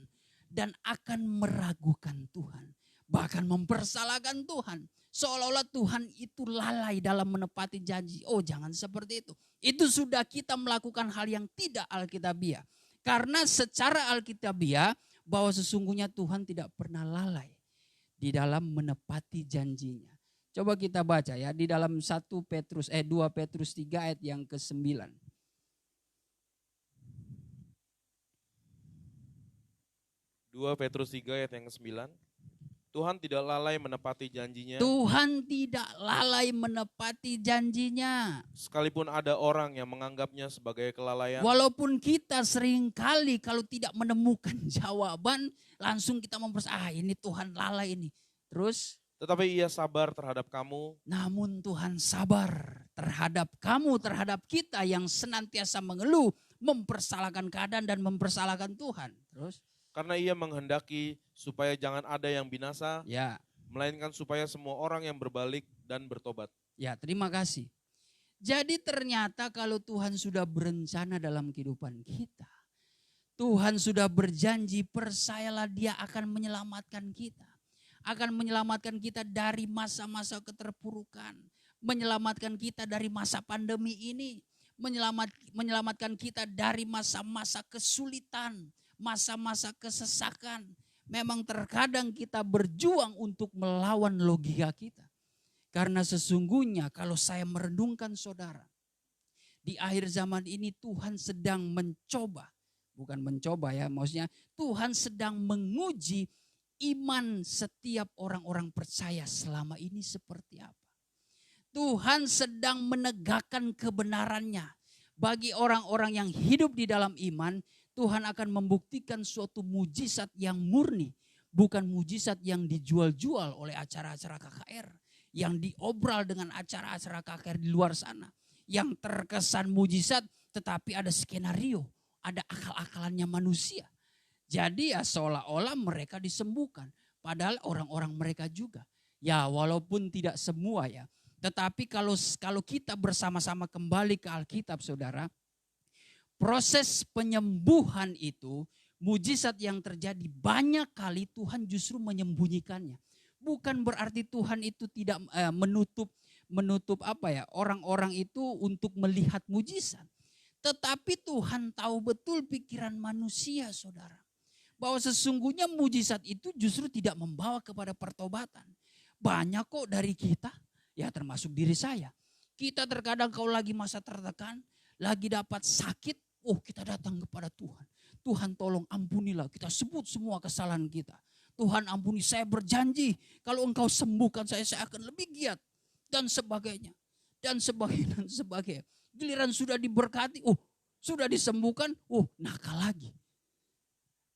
dan akan meragukan Tuhan. Bahkan mempersalahkan Tuhan. Seolah-olah Tuhan itu lalai dalam menepati janji. Oh, jangan seperti itu. Itu sudah kita melakukan hal yang tidak alkitabiah. Karena secara alkitabiah bahwa sesungguhnya Tuhan tidak pernah lalai di dalam menepati janjinya. Coba kita baca ya di dalam 2 Petrus 3 ayat yang ke-9. 2 Petrus 3 ayat yang ke-9. Tuhan tidak lalai menepati janjinya. Tuhan tidak lalai menepati janjinya. Sekalipun ada orang yang menganggapnya sebagai kelalaian. Walaupun kita seringkali kalau tidak menemukan jawaban, langsung kita ini Tuhan lalai ini. Terus? Tetapi ia sabar terhadap kamu. Namun Tuhan sabar terhadap kamu, terhadap kita yang senantiasa mengeluh, mempersalahkan keadaan dan mempersalahkan Tuhan. Terus? Karena ia menghendaki supaya jangan ada yang binasa, Ya. melainkan supaya semua orang yang berbalik dan bertobat. Ya, terima kasih. Jadi ternyata kalau Tuhan sudah berencana dalam kehidupan kita, Tuhan sudah berjanji, percayalah Dia akan menyelamatkan kita. Akan menyelamatkan kita dari masa-masa keterpurukan, menyelamatkan kita dari masa pandemi ini, menyelamatkan kita dari masa-masa kesulitan, masa-masa kesesakan. Memang terkadang kita berjuang untuk melawan logika kita. Karena sesungguhnya kalau saya merenungkan saudara, di akhir zaman ini Tuhan sedang mencoba, bukan mencoba ya, maksudnya Tuhan sedang menguji iman setiap orang-orang percaya selama ini seperti apa. Tuhan sedang menegakkan kebenarannya. Bagi orang-orang yang hidup di dalam iman, Tuhan akan membuktikan suatu mujizat yang murni. Bukan mujizat yang dijual-jual oleh acara-acara KKR. Yang diobral dengan acara-acara KKR di luar sana. Yang terkesan mujizat tetapi ada skenario. Ada akal-akalannya manusia. Jadi ya seolah-olah mereka disembuhkan. Padahal orang-orang mereka juga. Ya walaupun tidak semua ya. Tetapi kalau kita bersama-sama kembali ke Alkitab saudara. Proses penyembuhan itu, mujizat yang terjadi banyak kali Tuhan justru menyembunyikannya. Bukan berarti Tuhan itu tidak menutup orang-orang itu untuk melihat mujizat. Tetapi Tuhan tahu betul pikiran manusia saudara. Bahwa sesungguhnya mujizat itu justru tidak membawa kepada pertobatan. Banyak kok dari kita, ya termasuk diri saya. Kita terkadang kalau lagi masa tertekan, lagi dapat sakit, kita datang kepada Tuhan. Tuhan tolong ampunilah, kita sebut semua kesalahan kita. Tuhan ampuni, saya berjanji kalau engkau sembuhkan saya akan lebih giat. Dan sebagainya. Dan sebagainya. Giliran sudah diberkati, sudah disembuhkan, nakal lagi.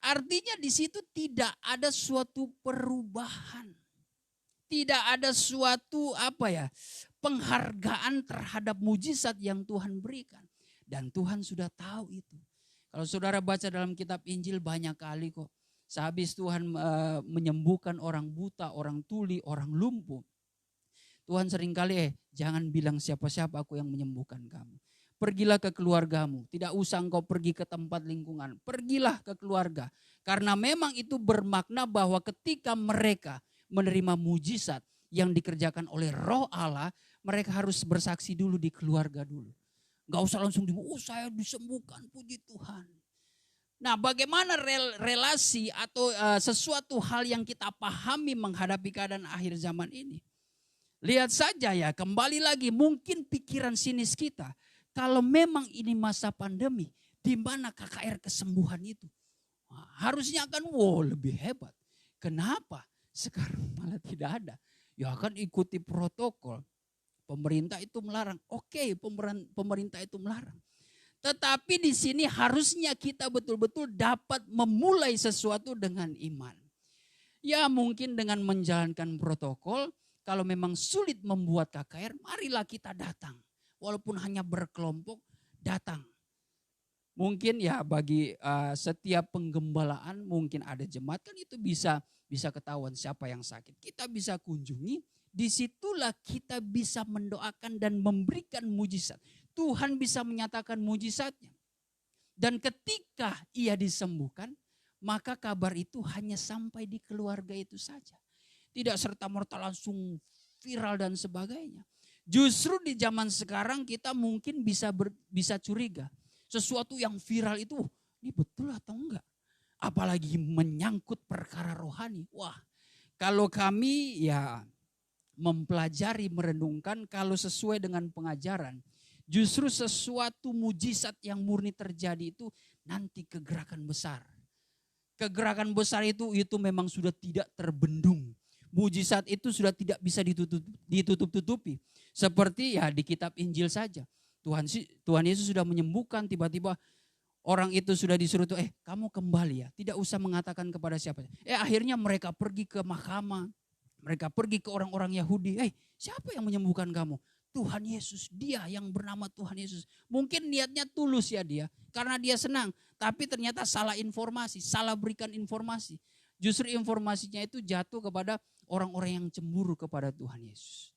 Artinya di situ tidak ada suatu perubahan. Tidak ada suatu penghargaan terhadap mujizat yang Tuhan berikan. Dan Tuhan sudah tahu itu. Kalau saudara baca dalam kitab Injil banyak kali kok. Sehabis Tuhan menyembuhkan orang buta, orang tuli, orang lumpuh. Tuhan seringkali jangan bilang siapa-siapa aku yang menyembuhkan kamu. Pergilah ke keluargamu. Tidak usah engkau pergi ke tempat lingkungan. Pergilah ke keluarga. Karena memang itu bermakna bahwa ketika mereka menerima mujizat yang dikerjakan oleh Roh Allah, mereka harus bersaksi dulu di keluarga dulu. Gak usah langsung saya disembuhkan, puji Tuhan. Nah, bagaimana relasi atau sesuatu hal yang kita pahami menghadapi keadaan akhir zaman ini? Lihat saja ya, kembali lagi mungkin pikiran sinis kita. Kalau memang ini masa pandemi, di mana KKR kesembuhan itu? Nah, harusnya kan lebih hebat. Kenapa? Sekarang malah tidak ada. Ya kan ikuti protokol. Pemerintah itu melarang. Oke, pemerintah itu melarang. Tetapi di sini harusnya kita betul-betul dapat memulai sesuatu dengan iman. Ya mungkin dengan menjalankan protokol, kalau memang sulit membuat KKR, marilah kita datang. Walaupun hanya berkelompok, datang. Mungkin ya bagi setiap penggembalaan mungkin ada jemaat kan itu bisa ketahuan siapa yang sakit. Kita bisa kunjungi, disitulah kita bisa mendoakan dan memberikan mujizat. Tuhan bisa menyatakan mujizatnya. Dan ketika ia disembuhkan, maka kabar itu hanya sampai di keluarga itu saja. Tidak serta-merta langsung viral dan sebagainya. Justru di zaman sekarang kita mungkin bisa curiga. Sesuatu yang viral itu, ini betul atau enggak? Apalagi menyangkut perkara rohani. Wah, kalau kami ya mempelajari, merenungkan, kalau sesuai dengan pengajaran, justru sesuatu mujizat yang murni terjadi itu nanti kegerakan besar. Kegerakan besar itu memang sudah tidak terbendung. Mujizat itu sudah tidak bisa ditutup-tutupi. Seperti ya di kitab Injil saja. Tuhan Yesus sudah menyembuhkan, tiba-tiba orang itu sudah disuruh tuh, kamu kembali ya. Tidak usah mengatakan kepada siapa. Akhirnya mereka pergi ke mahkamah. Mereka pergi ke orang-orang Yahudi. Siapa yang menyembuhkan kamu? Tuhan Yesus, dia yang bernama Tuhan Yesus. Mungkin niatnya tulus ya dia, karena dia senang. Tapi ternyata salah informasi, salah berikan informasi. Justru informasinya itu jatuh kepada orang-orang yang cemburu kepada Tuhan Yesus.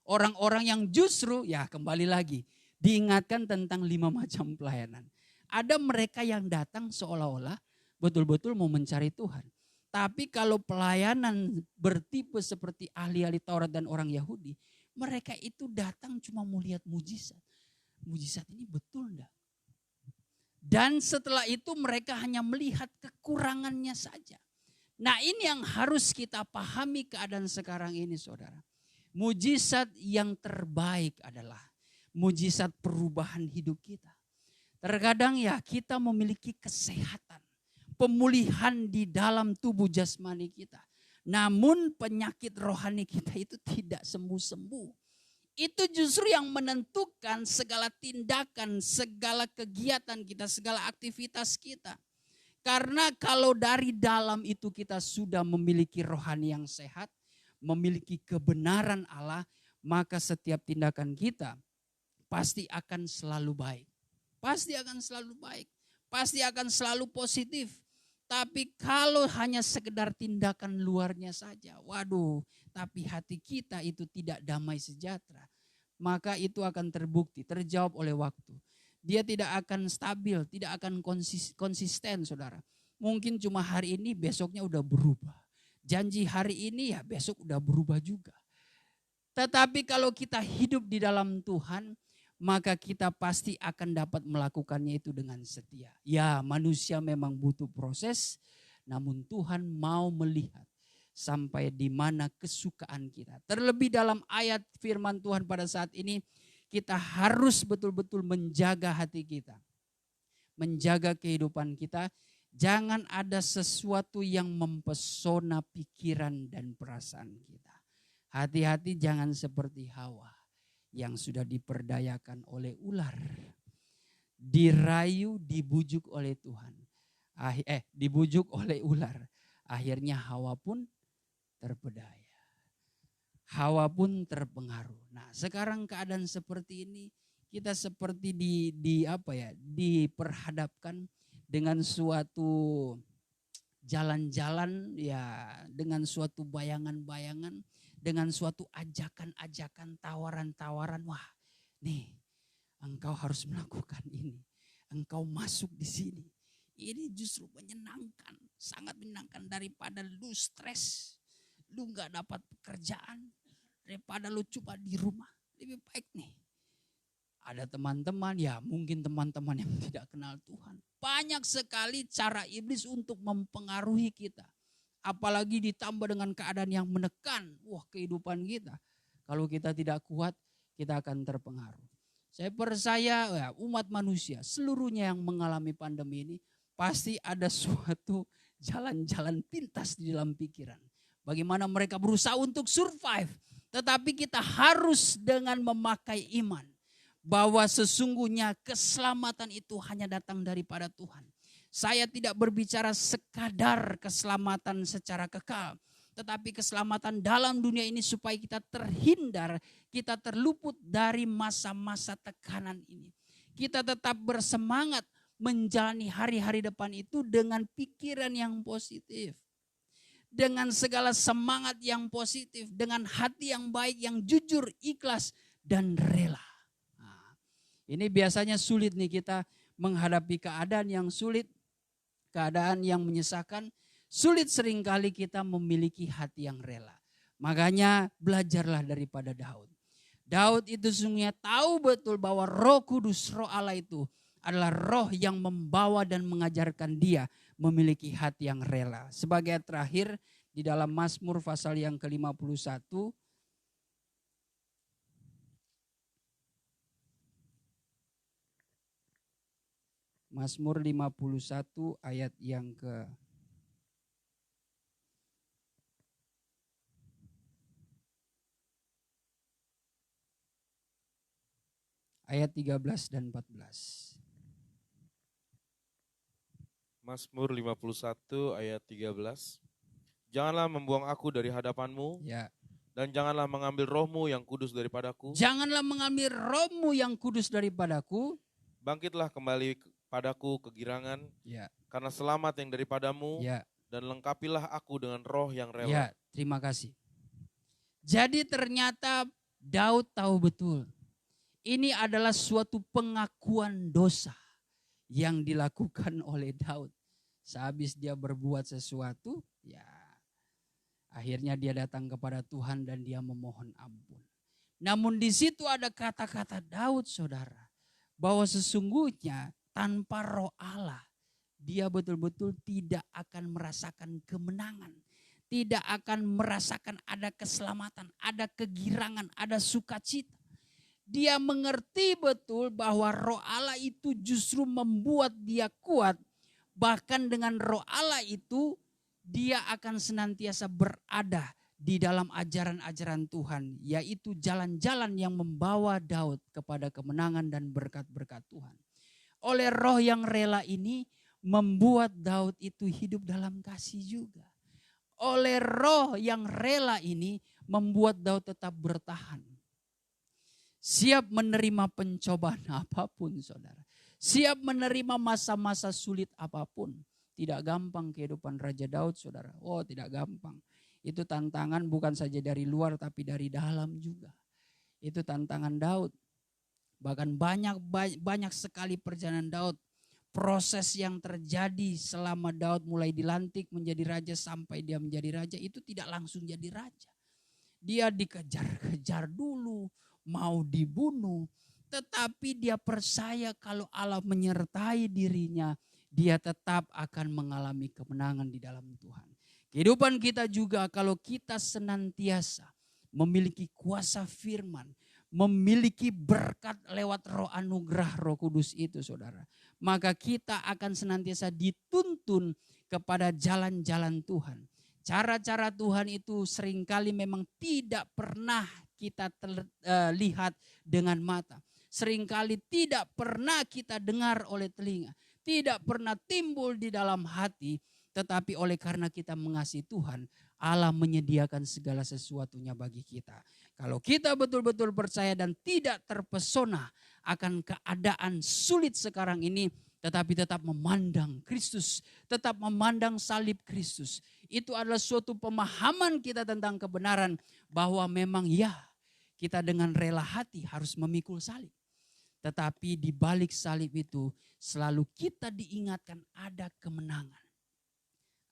Orang-orang yang justru, ya kembali lagi, diingatkan tentang 5 macam pelayanan. Ada mereka yang datang seolah-olah betul-betul mau mencari Tuhan. Tapi kalau pelayanan bertipe seperti ahli-ahli Taurat dan orang Yahudi, mereka itu datang cuma mau lihat mujizat. Mujizat ini betul enggak? Dan setelah itu mereka hanya melihat kekurangannya saja. Nah ini yang harus kita pahami keadaan sekarang ini saudara. Mujizat yang terbaik adalah mujizat perubahan hidup kita. Terkadang ya kita memiliki kesehatan, pemulihan di dalam tubuh jasmani kita. Namun penyakit rohani kita itu tidak sembuh-sembuh. Itu justru yang menentukan segala tindakan, segala kegiatan kita, segala aktivitas kita. Karena kalau dari dalam itu kita sudah memiliki rohani yang sehat, memiliki kebenaran Allah, maka setiap tindakan kita pasti akan selalu baik. Pasti akan selalu baik. Pasti akan selalu positif. Tapi kalau hanya sekedar tindakan luarnya saja, tapi hati kita itu tidak damai sejahtera, maka itu akan terbukti, terjawab oleh waktu. Dia tidak akan stabil, tidak akan konsisten saudara. Mungkin cuma hari ini, besoknya udah berubah. Janji hari ini ya besok udah berubah juga. Tetapi kalau kita hidup di dalam Tuhan, maka kita pasti akan dapat melakukannya itu dengan setia. Ya manusia memang butuh proses, namun Tuhan mau melihat sampai di mana kesukaan kita. Terlebih dalam ayat firman Tuhan pada saat ini, kita harus betul-betul menjaga hati kita. Menjaga kehidupan kita. Jangan ada sesuatu yang mempesona pikiran dan perasaan kita. Hati-hati jangan seperti Hawa yang sudah diperdayakan oleh ular. Dirayu, dibujuk oleh Tuhan. Dibujuk oleh ular. Akhirnya Hawa pun terpedaya. Hawa pun terpengaruh. Nah, sekarang keadaan seperti ini kita seperti diperhadapkan dengan suatu jalan-jalan ya, dengan suatu bayangan-bayangan, dengan suatu ajakan-ajakan, tawaran-tawaran. Wah, nih engkau harus melakukan ini. Engkau masuk di sini. Ini justru menyenangkan, sangat menyenangkan daripada lu stres. Lu gak dapat pekerjaan, daripada lu cuma di rumah. Lebih baik nih, Ada teman-teman, ya mungkin teman-teman yang tidak kenal Tuhan. Banyak sekali cara iblis untuk mempengaruhi kita. Apalagi ditambah dengan keadaan yang menekan, kehidupan kita. Kalau kita tidak kuat, kita akan terpengaruh. Saya percaya ya, umat manusia seluruhnya yang mengalami pandemi ini pasti ada suatu jalan-jalan pintas di dalam pikiran. Bagaimana mereka berusaha untuk survive. Tetapi kita harus dengan memakai iman. Bahwa sesungguhnya keselamatan itu hanya datang daripada Tuhan. Saya tidak berbicara sekadar keselamatan secara kekal. Tetapi keselamatan dalam dunia ini supaya kita terhindar, kita terluput dari masa-masa tekanan ini. Kita tetap bersemangat menjalani hari-hari depan itu dengan pikiran yang positif. Dengan segala semangat yang positif, dengan hati yang baik, yang jujur, ikhlas, dan rela. Ini biasanya sulit nih kita menghadapi keadaan yang sulit, keadaan yang menyesakan. Sulit seringkali kita memiliki hati yang rela. Makanya belajarlah daripada Daud. Daud itu sungguhnya tahu betul bahwa Roh Kudus, Roh Allah itu adalah roh yang membawa dan mengajarkan dia memiliki hati yang rela. Sebagai terakhir di dalam Mazmur pasal yang ke-51. Mazmur 51 ayat yang ke ayat 13 dan 14. Mazmur 51 ayat 13. Janganlah membuang aku dari hadapanmu, Ya. dan janganlah mengambil rohmu yang kudus daripadaku. Janganlah mengambil rohmu yang kudus daripadaku. Bangkitlah kembali padaku kegirangan, Ya. karena selamat yang daripadamu, Ya. dan lengkapilah aku dengan roh yang rela. Ya, terima kasih. Jadi ternyata Daud tahu betul. Ini adalah suatu pengakuan dosa yang dilakukan oleh Daud. Sehabis dia berbuat sesuatu, ya akhirnya dia datang kepada Tuhan dan dia memohon ampun. Namun di situ ada kata-kata Daud, saudara, bahwa sesungguhnya tanpa roh Allah, dia betul-betul tidak akan merasakan kemenangan. Tidak akan merasakan ada keselamatan, ada kegirangan, ada sukacita. Dia mengerti betul bahwa roh Allah itu justru membuat dia kuat. Bahkan dengan roh Allah itu dia akan senantiasa berada di dalam ajaran-ajaran Tuhan. Yaitu jalan-jalan yang membawa Daud kepada kemenangan dan berkat-berkat Tuhan. Oleh roh yang rela ini membuat Daud itu hidup dalam kasih juga. Oleh roh yang rela ini membuat Daud tetap bertahan. Siap menerima pencobaan apapun, saudara. Siap menerima masa-masa sulit apapun. Tidak gampang kehidupan Raja Daud, saudara. Oh, tidak gampang. Itu tantangan bukan saja dari luar tapi dari dalam juga. Itu tantangan Daud. Bahkan banyak sekali perjalanan Daud. Proses yang terjadi selama Daud mulai dilantik menjadi raja sampai dia menjadi raja itu tidak langsung jadi raja. Dia dikejar-kejar dulu, mau dibunuh. Tetapi dia percaya kalau Allah menyertai dirinya, dia tetap akan mengalami kemenangan di dalam Tuhan. Kehidupan kita juga kalau kita senantiasa memiliki kuasa firman, memiliki berkat lewat roh anugerah Roh Kudus itu, saudara. Maka kita akan senantiasa dituntun kepada jalan-jalan Tuhan. Cara-cara Tuhan itu seringkali memang tidak pernah kita lihat dengan mata. Seringkali tidak pernah kita dengar oleh telinga. Tidak pernah timbul di dalam hati. Tetapi oleh karena kita mengasihi Tuhan, Allah menyediakan segala sesuatunya bagi kita. Kalau kita betul-betul percaya dan tidak terpesona akan keadaan sulit sekarang ini, tetapi tetap memandang Kristus, tetap memandang salib Kristus. Itu adalah suatu pemahaman kita tentang kebenaran bahwa memang ya, kita dengan rela hati harus memikul salib. Tetapi di balik salib itu selalu kita diingatkan ada kemenangan.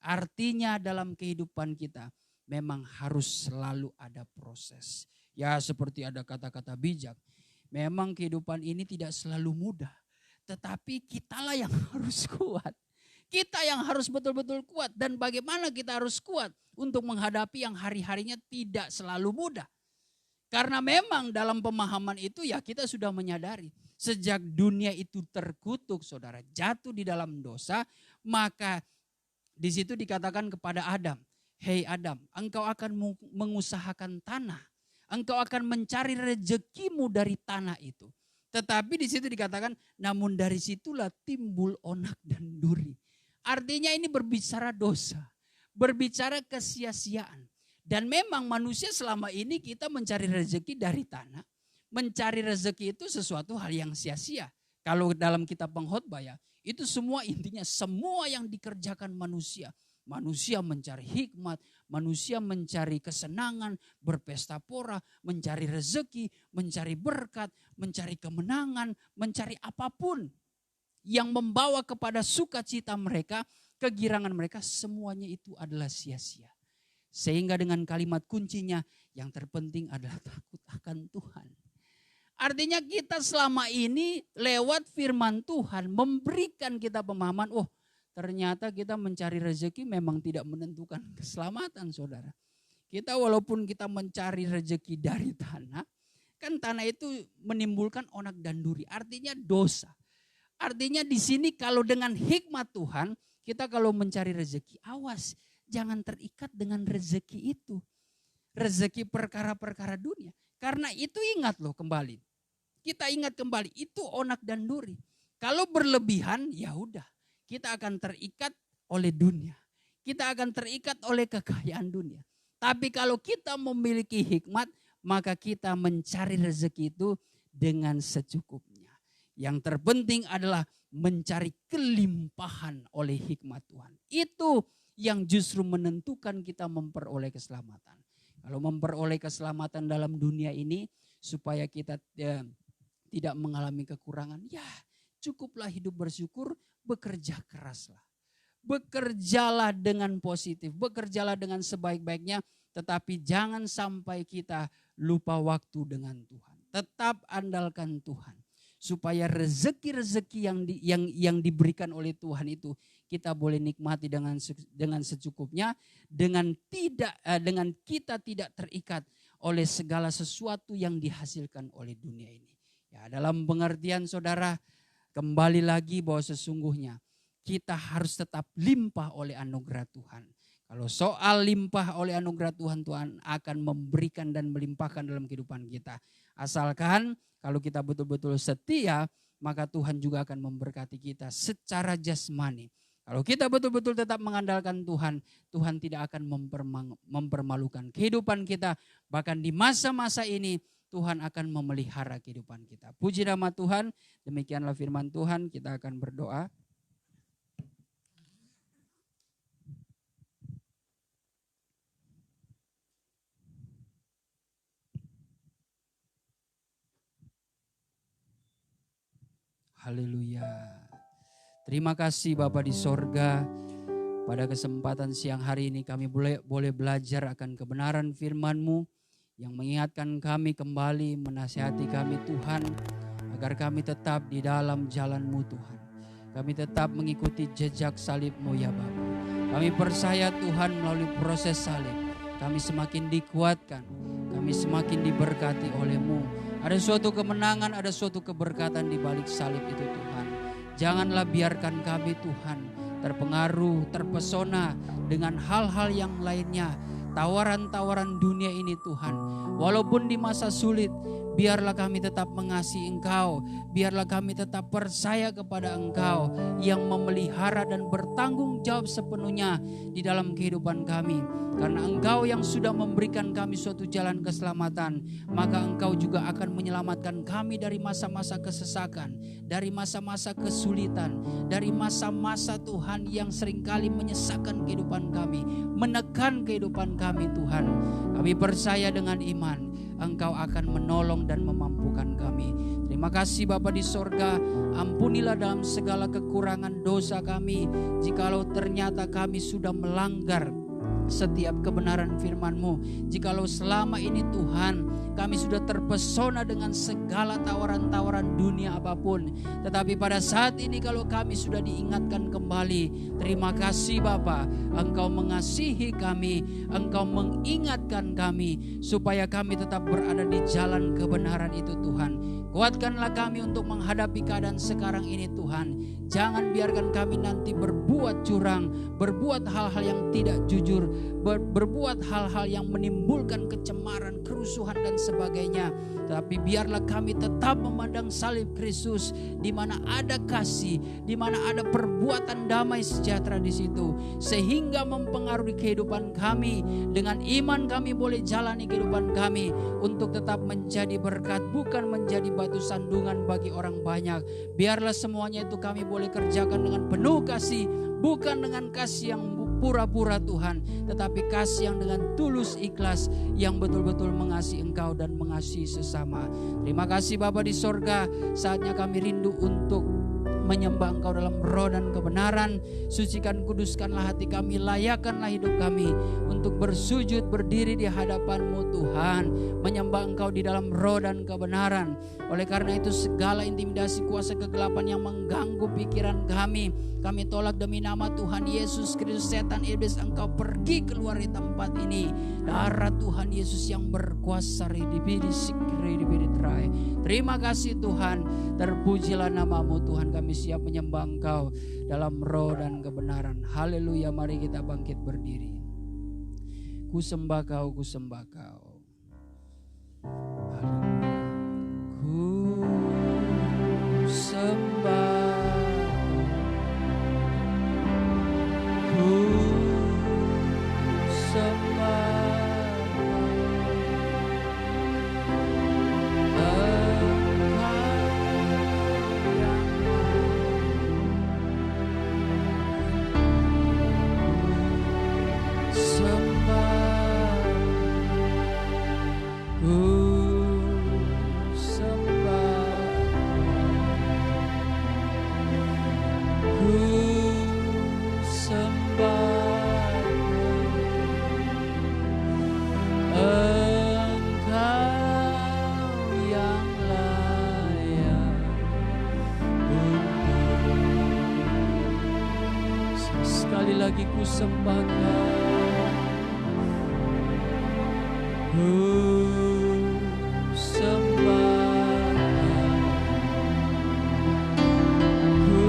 Artinya dalam kehidupan kita memang harus selalu ada proses. Ya seperti ada kata-kata bijak. Memang kehidupan ini tidak selalu mudah. Tetapi kitalah yang harus kuat. Kita yang harus betul-betul kuat. Dan bagaimana kita harus kuat untuk menghadapi yang hari-harinya tidak selalu mudah. Karena memang dalam pemahaman itu ya kita sudah menyadari. Sejak dunia itu terkutuk, saudara, jatuh di dalam dosa, maka di situ dikatakan kepada Adam, "Hei Adam, engkau akan mengusahakan tanah. Engkau akan mencari rezekimu dari tanah itu." Tetapi di situ dikatakan, namun dari situlah timbul onak dan duri. Artinya ini berbicara dosa, berbicara kesia-siaan. Dan memang manusia selama ini kita mencari rezeki dari tanah. Mencari rezeki itu sesuatu hal yang sia-sia. Kalau dalam kitab pengkhotbah ya, itu semua intinya semua yang dikerjakan manusia. Manusia mencari hikmat, manusia mencari kesenangan, berpesta pora, mencari rezeki, mencari berkat, mencari kemenangan, mencari apapun yang membawa kepada sukacita mereka, kegirangan mereka, semuanya itu adalah sia-sia. Sehingga dengan kalimat kuncinya yang terpenting adalah takut akan Tuhan. Artinya kita selama ini lewat firman Tuhan memberikan kita pemahaman, oh ternyata kita mencari rezeki memang tidak menentukan keselamatan, saudara. Kita walaupun kita mencari rezeki dari tanah, kan tanah itu menimbulkan onak dan duri, artinya dosa. Artinya di sini kalau dengan hikmat Tuhan, kita kalau mencari rezeki, awas jangan terikat dengan rezeki itu. Rezeki perkara-perkara dunia. Karena itu ingat loh kembali. Kita ingat kembali itu onak dan duri. Kalau berlebihan ya udah. Kita akan terikat oleh dunia. Kita akan terikat oleh kekayaan dunia. Tapi kalau kita memiliki hikmat, maka kita mencari rezeki itu dengan secukupnya. Yang terpenting adalah mencari kelimpahan oleh hikmat Tuhan. Itu yang justru menentukan kita memperoleh keselamatan. Kalau memperoleh keselamatan dalam dunia ini supaya kita tidak mengalami kekurangan, ya cukuplah hidup bersyukur, bekerja keraslah. Bekerjalah dengan positif, bekerjalah dengan sebaik-baiknya, tetapi jangan sampai kita lupa waktu dengan Tuhan. Tetap andalkan Tuhan. Supaya rezeki-rezeki yang diberikan oleh Tuhan itu kita boleh nikmati dengan secukupnya, dengan kita tidak terikat oleh segala sesuatu yang dihasilkan oleh dunia ini. Ya, dalam pengertian saudara, kembali lagi bahwa sesungguhnya kita harus tetap limpah oleh anugerah Tuhan. Kalau soal limpah oleh anugerah Tuhan, Tuhan akan memberikan dan melimpahkan dalam kehidupan kita. Asalkan kalau kita betul-betul setia, maka Tuhan juga akan memberkati kita secara jasmani. Kalau kita betul-betul tetap mengandalkan Tuhan, Tuhan tidak akan mempermalukan kehidupan kita. Bahkan di masa-masa ini, Tuhan akan memelihara kehidupan kita. Puji nama Tuhan, demikianlah firman Tuhan, kita akan berdoa. Haleluya. Terima kasih Bapa di sorga. Pada kesempatan siang hari ini kami boleh belajar akan kebenaran firman-Mu yang mengingatkan kami kembali, menasihati kami Tuhan, agar kami tetap di dalam jalan-Mu Tuhan. Kami tetap mengikuti jejak salib-Mu ya Bapa. Kami percaya Tuhan melalui proses salib kami semakin dikuatkan, kami semakin diberkati oleh-Mu. Ada suatu kemenangan, ada suatu keberkatan di balik salib itu Tuhan. Janganlah biarkan kami Tuhan terpengaruh, terpesona dengan hal-hal yang lainnya. Tawaran-tawaran dunia ini Tuhan. Walaupun di masa sulit, biarlah kami tetap mengasihi Engkau. Biarlah kami tetap percaya kepada Engkau yang memelihara dan bertanggung jawab sepenuhnya di dalam kehidupan kami. Karena Engkau yang sudah memberikan kami suatu jalan keselamatan, maka Engkau juga akan menyelamatkan kami dari masa-masa kesesakan, dari masa-masa kesulitan, dari masa-masa Tuhan yang seringkali menyesakkan kehidupan kami, menekan kehidupan kami Tuhan. Kami percaya dengan iman, Engkau akan menolong dan memampukan kami. Terima kasih Bapa di sorga, ampunilah dalam segala kekurangan dosa kami, jikalau ternyata kami sudah melanggar setiap kebenaran firman-Mu. Jikalau selama ini Tuhan kami sudah terpesona dengan segala tawaran-tawaran dunia apapun, tetapi pada saat ini kalau kami sudah diingatkan kembali, terima kasih Bapa, Engkau mengasihi kami, Engkau mengingatkan kami supaya kami tetap berada di jalan kebenaran itu Tuhan. Kuatkanlah kami untuk menghadapi keadaan sekarang ini Tuhan. Jangan biarkan kami nanti berbuat curang, berbuat hal-hal yang tidak jujur, berbuat hal-hal yang menimbulkan kecemaran, kerusuhan dan sebagainya. Tapi biarlah kami tetap memandang salib Kristus, di mana ada kasih, di mana ada perbuatan damai sejahtera di situ, sehingga mempengaruhi kehidupan kami. Dengan iman kami boleh jalani kehidupan kami untuk tetap menjadi berkat, bukan menjadi batu sandungan bagi orang banyak. Biarlah semuanya itu kami boleh kerjakan dengan penuh kasih, bukan dengan kasih yang pura-pura Tuhan, tetapi kasih yang dengan tulus ikhlas, yang betul-betul mengasihi Engkau dan mengasihi sesama. Terima kasih Bapa di sorga, saatnya kami rindu untuk menyembah Engkau dalam roh dan kebenaran. Sucikan, kuduskanlah hati kami, layakkanlah hidup kami untuk bersujud berdiri di hadapan-Mu Tuhan, menyembah Engkau di dalam roh dan kebenaran. Oleh karena itu segala intimidasi kuasa kegelapan yang mengganggu pikiran kami tolak demi nama Tuhan Yesus Kristus. Setan iblis, engkau pergi keluar di tempat ini. Darah Tuhan Yesus yang berkuasa. Terima kasih Tuhan, terpujilah namamu Tuhan. Kami siap menyembah Engkau dalam roh dan kebenaran. Haleluya, mari kita bangkit berdiri. Ku sembah Kau, ku sembah Kau. Haleluya. Ku sembah, ku sembah. Sekali lagi ku sembah Kau, ku sembah Kau, ku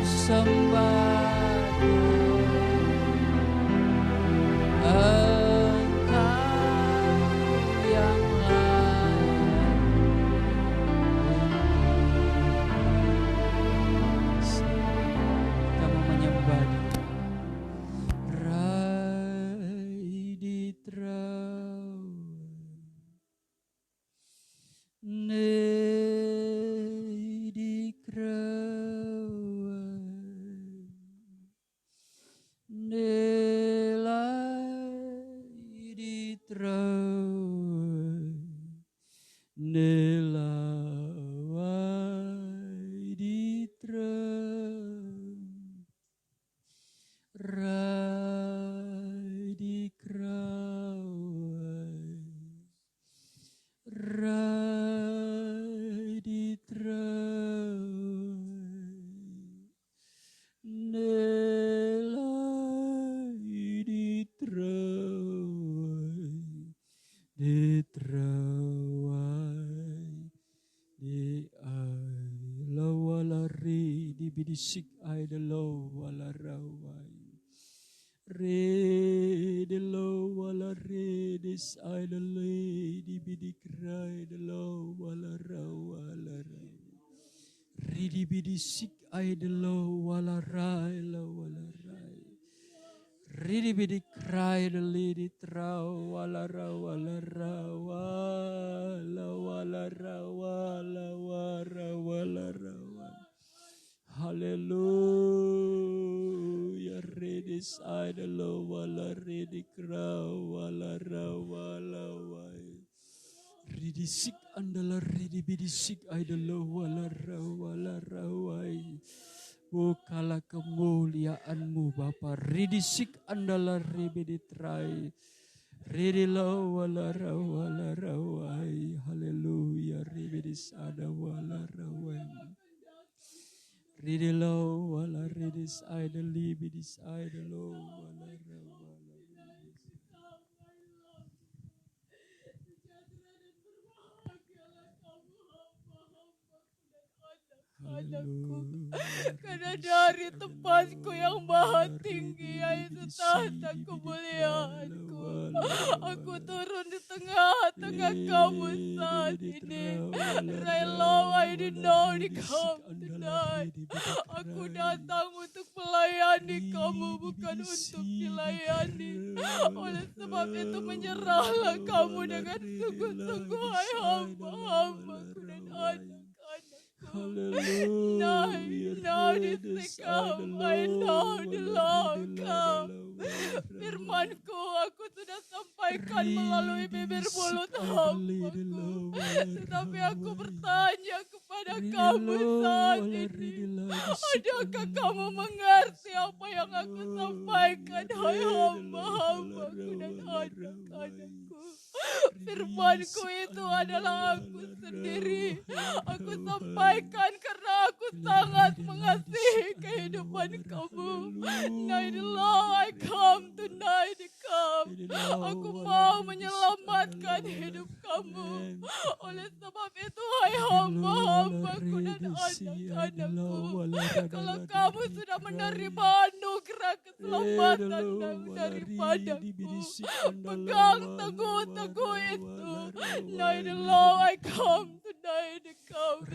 sembah Kau. Engkau yang layak untuk sembah. Sik ai de lo wala rawai re de lo wala re dis ai de le di bidi krai de lo wala rawala re di bidi sik ai de lo wala rai lo wala rai Ridi bidi cry the lady traw wala wala wala wala wala wala. Hallelujah. Ridi side lo wala ridi crow wala wala wala. Ridi sik andala ridi bidi sik idolo wala wala wala. Oh kala kemuliaanmu Bapa, ridisik andala ribidi trai, ridilau wala rawai, haleluya ribidis ada wala rawai, ridilau wala ridis ada libidis ada lo wala rawala. Anakku, karena dari tempatku yang maha tinggi, yaitu tahta kemuliaanku, aku turun di tengah-tengah kamu saat ini. Rela, I didn't know you come tonight. Aku datang untuk melayani kamu, bukan untuk dilayani. Oleh sebab itu menyerahlah kamu dengan sungguh-sungguh, hai hamba-hambaku dan anak-anakku. Now the sick come, I know the Lord come. Firmanku aku sudah sampaikan melalui bibir mulut hambaku. Tetapi aku bertanya kepada kamu saat ini, adakah kamu mengerti apa yang aku sampaikan, hai hamba-hambaku dan anak-anakku? Firmanku itu adalah aku sendiri. Aku sampaikan karena aku sangat mengasihi kehidupan kamu. Naidillah, I come tonight, come. Aku mau menyelamatkan hidup kamu. Oleh sebab itu, hai hamba-hambaku dan anak-anakku, kalau kamu sudah menerima anugerah keselamatan daripadaku, pegang teguh-teguh itu. Naidillah, I come tonight, come.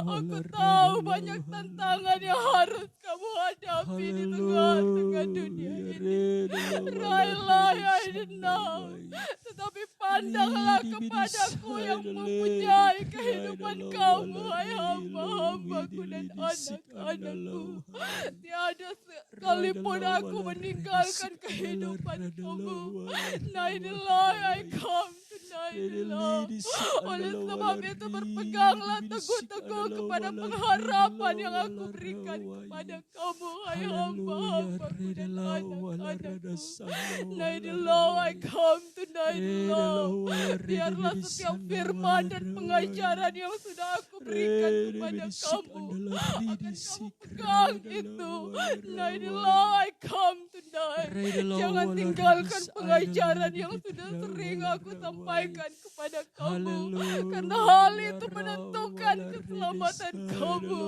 Aku tahu banyak tantangan yang harus kamu hadapi di tengah-tengah dunia ini. Railah, I didn't know. Tetapi pandanglah kepadaku yang mempunyai kehidupan kamu, hai hamba-hambaku dan anak-anakku. Tiada sekalipun aku meninggalkan kehidupan kamu. Naidillah, I come tonight, Lord. Oleh sebab itu berpeganglah teguh-teguh kepada pengharapan yang aku berikan kepada kamu, hai hamba-hambaku dan anak-anakku. Naidillah, I come tonight, Lord. Biarlah setiap firman dan pengajaran yang sudah aku berikan kepada kamu akan kamu pegang itu. Naidillah, I come tonight. Jangan tinggalkan pengajaran yang sudah sering aku sampaikan kepada kamu, karena hal itu menentukan keselamatan kamu.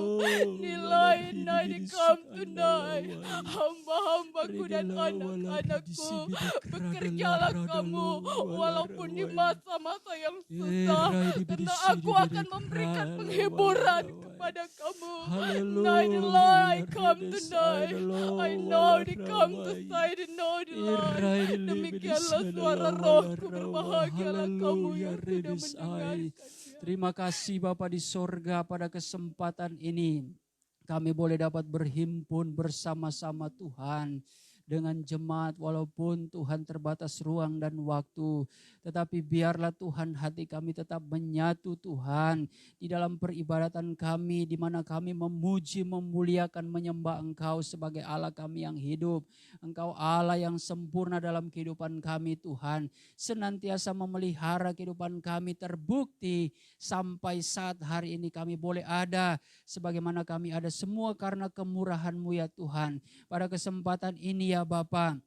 Nilai naik come tonight. Hamba-hambaku dan anak-anakku, bekerjalah kamu walaupun di masa-masa yang susah, karena aku akan memberikan penghiburan kepada kamu. Naidillah, I come tonight. I know they come to side and know the Lord. Demikianlah suara rohku, berbahagialah kamu yang sudah mendengarkan. Terima kasih Bapa di sorga, pada kesempatan ini kami boleh dapat berhimpun bersama-sama Tuhan dengan jemaat, walaupun Tuhan terbatas ruang dan waktu, tetapi biarlah Tuhan hati kami tetap menyatu Tuhan di dalam peribadatan kami, di mana kami memuji, memuliakan, menyembah Engkau sebagai Allah kami yang hidup. Engkau Allah yang sempurna dalam kehidupan kami Tuhan, senantiasa memelihara kehidupan kami, terbukti sampai saat hari ini kami boleh ada sebagaimana kami ada, semua karena kemurahan-Mu ya Tuhan. Pada kesempatan ini ya Bapa,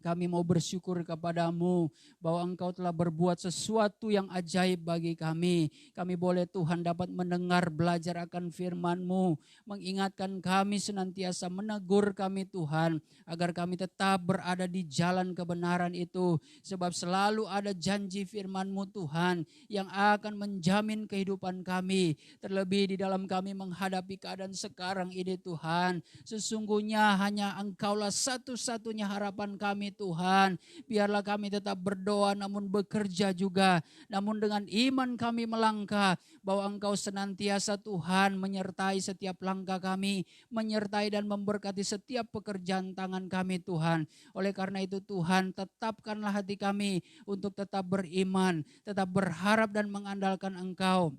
Kami mau bersyukur kepadamu bahwa Engkau telah berbuat sesuatu yang ajaib bagi kami. Kami boleh Tuhan dapat mendengar, belajar akan firman-Mu, mengingatkan kami senantiasa, menegur kami Tuhan, agar kami tetap berada di jalan kebenaran itu. Sebab selalu ada janji firman-Mu Tuhan yang akan menjamin kehidupan kami. Terlebih di dalam kami menghadapi keadaan sekarang ini Tuhan. Sesungguhnya hanya Engkaulah satu-satunya harapan kami Tuhan. Biarlah kami tetap berdoa namun bekerja juga. Namun dengan iman kami melangkah bahwa Engkau senantiasa Tuhan menyertai setiap langkah kami, menyertai dan memberkati setiap pekerjaan tangan kami Tuhan. Oleh karena itu Tuhan, tetapkanlah hati kami untuk tetap beriman, tetap berharap dan mengandalkan Engkau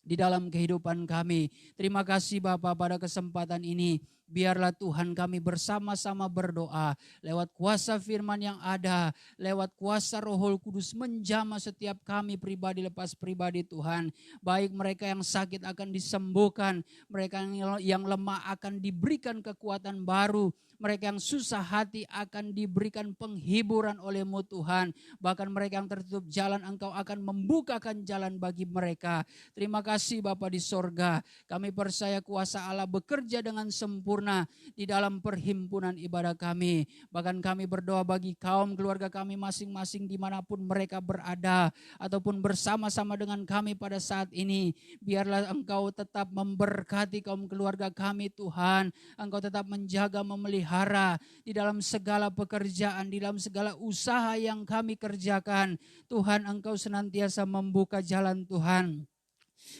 di dalam kehidupan kami. Terima kasih Bapa pada kesempatan ini. Biarlah Tuhan kami bersama-sama berdoa lewat kuasa firman yang ada, lewat kuasa Roh Kudus menjamah setiap kami pribadi lepas pribadi Tuhan. Baik mereka yang sakit akan disembuhkan, mereka yang lemah akan diberikan kekuatan baru, mereka yang susah hati akan diberikan penghiburan oleh-Mu Tuhan. Bahkan mereka yang tertutup jalan, Engkau akan membukakan jalan bagi mereka. Terima kasih Bapa di sorga. Kami percaya kuasa Allah bekerja dengan sempurna di dalam perhimpunan ibadah kami. Bahkan kami berdoa bagi kaum keluarga kami masing-masing dimanapun mereka berada, ataupun bersama-sama dengan kami pada saat ini. Biarlah Engkau tetap memberkati kaum keluarga kami Tuhan. Engkau tetap menjaga, memelihara di dalam segala pekerjaan, di dalam segala usaha yang kami kerjakan. Tuhan, Engkau senantiasa membuka jalan Tuhan,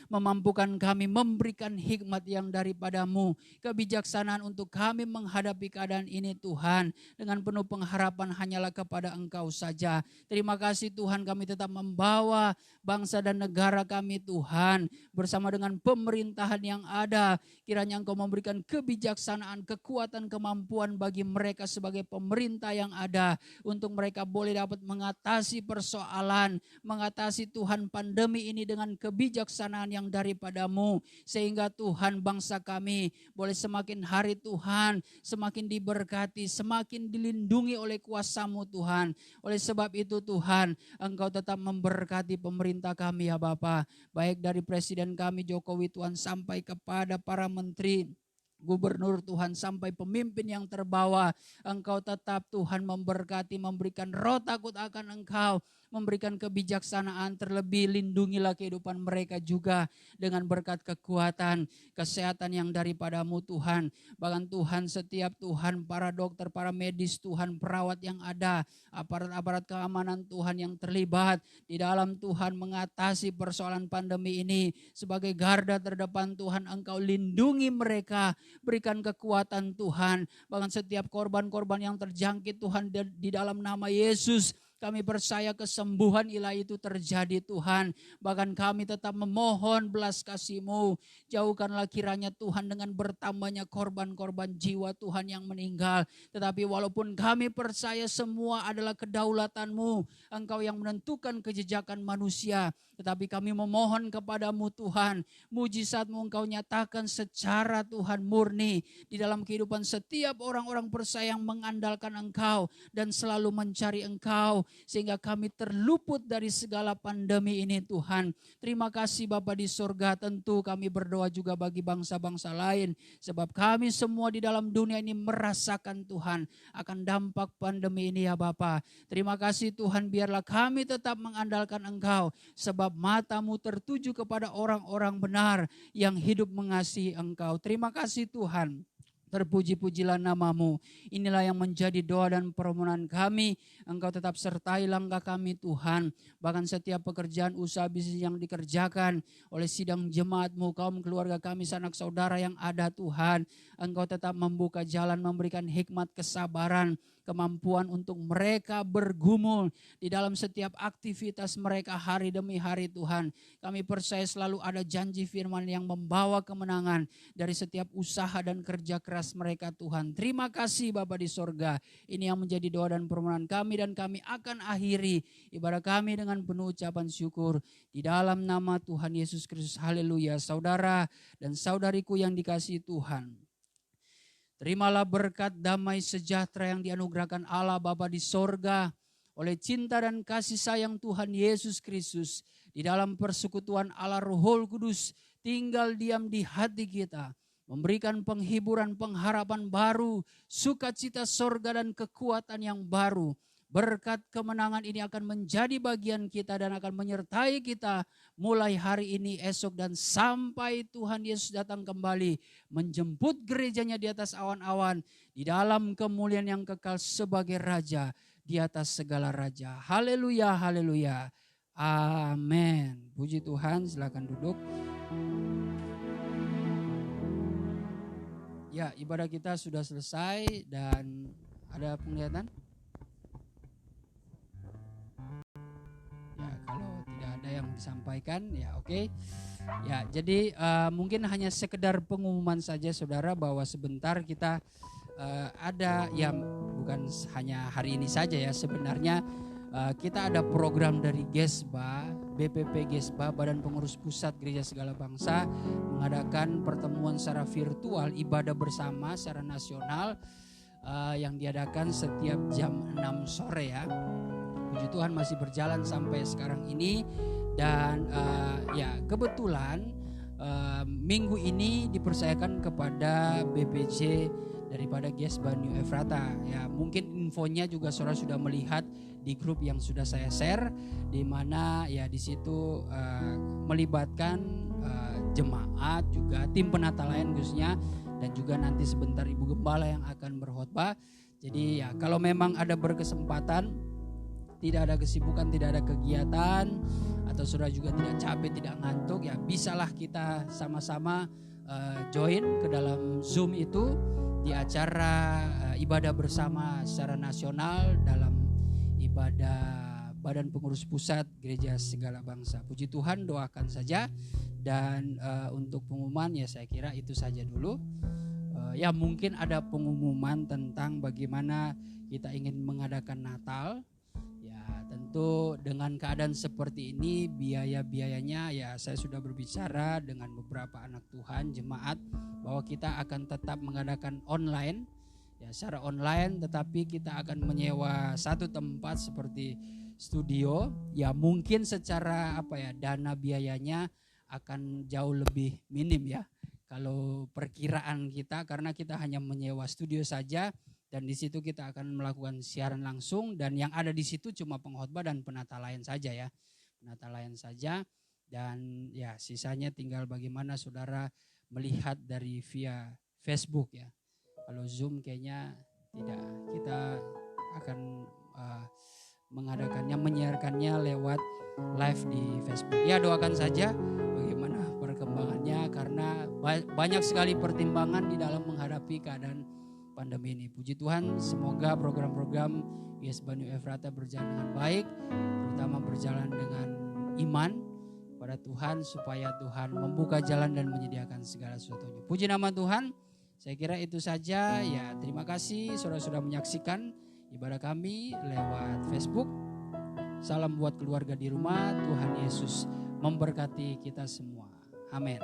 memampukan kami, memberikan hikmat yang daripada-Mu, kebijaksanaan untuk kami menghadapi keadaan ini Tuhan. Dengan penuh pengharapan hanyalah kepada Engkau saja. Terima kasih Tuhan, kami tetap membawa bangsa dan negara kami Tuhan, bersama dengan pemerintahan yang ada. Kiranya Engkau memberikan kebijaksanaan, kekuatan, kemampuan bagi mereka sebagai pemerintah yang ada, untuk mereka boleh dapat mengatasi persoalan, mengatasi Tuhan pandemi ini dengan kebijaksanaan yang daripada-Mu, sehingga Tuhan bangsa kami boleh semakin hari Tuhan semakin diberkati, semakin dilindungi oleh kuasa-Mu Tuhan. Oleh sebab itu Tuhan, Engkau tetap memberkati pemerintah kami ya Bapa, baik dari Presiden kami Jokowi Tuhan sampai kepada para menteri, gubernur Tuhan, sampai pemimpin yang terbawa. Engkau tetap Tuhan memberkati, memberikan roh takut akan Engkau, memberikan kebijaksanaan, terlebih lindungilah kehidupan mereka juga dengan berkat kekuatan, kesehatan yang daripada-Mu Tuhan. Bahkan Tuhan setiap Tuhan para dokter, para medis Tuhan, perawat yang ada, aparat-aparat keamanan Tuhan yang terlibat di dalam Tuhan mengatasi persoalan pandemi ini, sebagai garda terdepan Tuhan, Engkau lindungi mereka, berikan kekuatan Tuhan. Bahkan setiap korban-korban yang terjangkit Tuhan, di dalam nama Yesus kami percaya kesembuhan ilahi itu terjadi Tuhan. Bahkan kami tetap memohon belas kasih-Mu. Jauhkanlah kiranya Tuhan dengan bertambahnya korban-korban jiwa Tuhan yang meninggal. Tetapi walaupun kami percaya semua adalah kedaulatan-Mu, Engkau yang menentukan kejejakan manusia. Tetapi kami memohon kepada-Mu Tuhan, mujizat-Mu Engkau nyatakan secara Tuhan murni di dalam kehidupan setiap orang-orang percaya yang mengandalkan Engkau dan selalu mencari Engkau, sehingga kami terluput dari segala pandemi ini Tuhan. Terima kasih Bapa di surga. Tentu kami berdoa juga bagi bangsa-bangsa lain, sebab kami semua di dalam dunia ini merasakan Tuhan akan dampak pandemi ini ya Bapa. Terima kasih Tuhan, biarlah kami tetap mengandalkan Engkau, sebab mata-Mu tertuju kepada orang-orang benar yang hidup mengasihi Engkau. Terima kasih Tuhan. Terpuji-pujilah nama-Mu. Inilah yang menjadi doa dan permohonan kami. Engkau tetap sertai langkah kami Tuhan. Bahkan setiap pekerjaan usaha bisnis yang dikerjakan oleh sidang jemaat-Mu, kaum keluarga kami, sanak saudara yang ada Tuhan, Engkau tetap membuka jalan, memberikan hikmat, kesabaran, kemampuan untuk mereka bergumul di dalam setiap aktivitas mereka hari demi hari Tuhan. Kami percaya selalu ada janji firman yang membawa kemenangan dari setiap usaha dan kerja keras mereka Tuhan. Terima kasih Bapa di sorga. Ini yang menjadi doa dan permohonan kami, dan kami akan akhiri ibadah kami dengan penuh ucapan syukur di dalam nama Tuhan Yesus Kristus. Haleluya. Saudara dan saudariku yang dikasihi Tuhan, Terimalah berkat damai sejahtera yang dianugerahkan Allah Bapa di sorga oleh cinta dan kasih sayang Tuhan Yesus Kristus di dalam persekutuan Allah Roh Kudus tinggal diam di hati kita, memberikan penghiburan, pengharapan baru, sukacita sorga dan kekuatan yang baru. Berkat kemenangan ini akan menjadi bagian kita dan akan menyertai kita mulai hari ini, esok, dan sampai Tuhan Yesus datang kembali menjemput gerejanya di atas awan-awan di dalam kemuliaan yang kekal sebagai Raja di atas segala raja. Haleluya, haleluya. Amin. Puji Tuhan, silakan duduk. Ya, ibadah kita sudah selesai dan ada penglihatan? Ya, kalau tidak ada yang disampaikan, ya oke. Ya, jadi mungkin hanya sekedar pengumuman saja saudara bahwa sebentar kita ada yang bukan hanya hari ini saja ya, sebenarnya kita ada program dari Gesba, BPP Gesba, Badan Pengurus Pusat Gereja Segala Bangsa, mengadakan pertemuan secara virtual ibadah bersama secara nasional yang diadakan setiap jam 6 sore ya. Puji Tuhan masih berjalan sampai sekarang ini dan ya kebetulan minggu ini dipercayakan kepada BPJ daripada Gesba New Ephrata. Ya, mungkin infonya juga saudara sudah melihat di grup yang sudah saya share, di mana ya di situ melibatkan jemaat juga tim penata layan khususnya, dan juga nanti sebentar Ibu Gembala yang akan berkhotbah. Jadi ya kalau memang ada berkesempatan, tidak ada kesibukan, tidak ada kegiatan, atau saudara juga tidak capek, tidak ngantuk, ya bisalah kita sama-sama join ke dalam Zoom itu di acara ibadah bersama secara nasional dalam ibadah Badan Pengurus Pusat Gereja Segala Bangsa. Puji Tuhan, doakan saja. Dan untuk pengumuman ya saya kira itu saja dulu. Ya mungkin ada pengumuman tentang bagaimana kita ingin mengadakan Natal. Ya tentu dengan keadaan seperti ini biaya-biayanya ya saya sudah berbicara dengan beberapa anak Tuhan, jemaat, bahwa kita akan tetap mengadakan online. Ya secara online, tetapi kita akan menyewa satu tempat seperti studio. Ya mungkin secara dana biayanya akan jauh lebih minim ya kalau perkiraan kita, karena kita hanya menyewa studio saja dan di situ kita akan melakukan siaran langsung, dan yang ada di situ cuma pengkhotbah dan penata layan saja ya. Penata layan saja, dan ya sisanya tinggal bagaimana saudara melihat dari via Facebook ya. Kalau Zoom kayaknya tidak, kita akan mengadakannya, menyiarkannya lewat live di Facebook. Ya doakan saja bagaimana perkembangannya, karena banyak sekali pertimbangan di dalam menghadapi keadaan pandemi ini. Puji Tuhan, semoga program-program Gesba New Ephrata berjalan dengan baik, terutama berjalan dengan iman pada Tuhan, supaya Tuhan membuka jalan dan menyediakan segala sesuatunya. Puji nama Tuhan. Saya kira itu saja ya. Terima kasih saudara sudah menyaksikan ibadah kami lewat Facebook. Salam buat keluarga di rumah. Tuhan Yesus memberkati kita semua. Amin.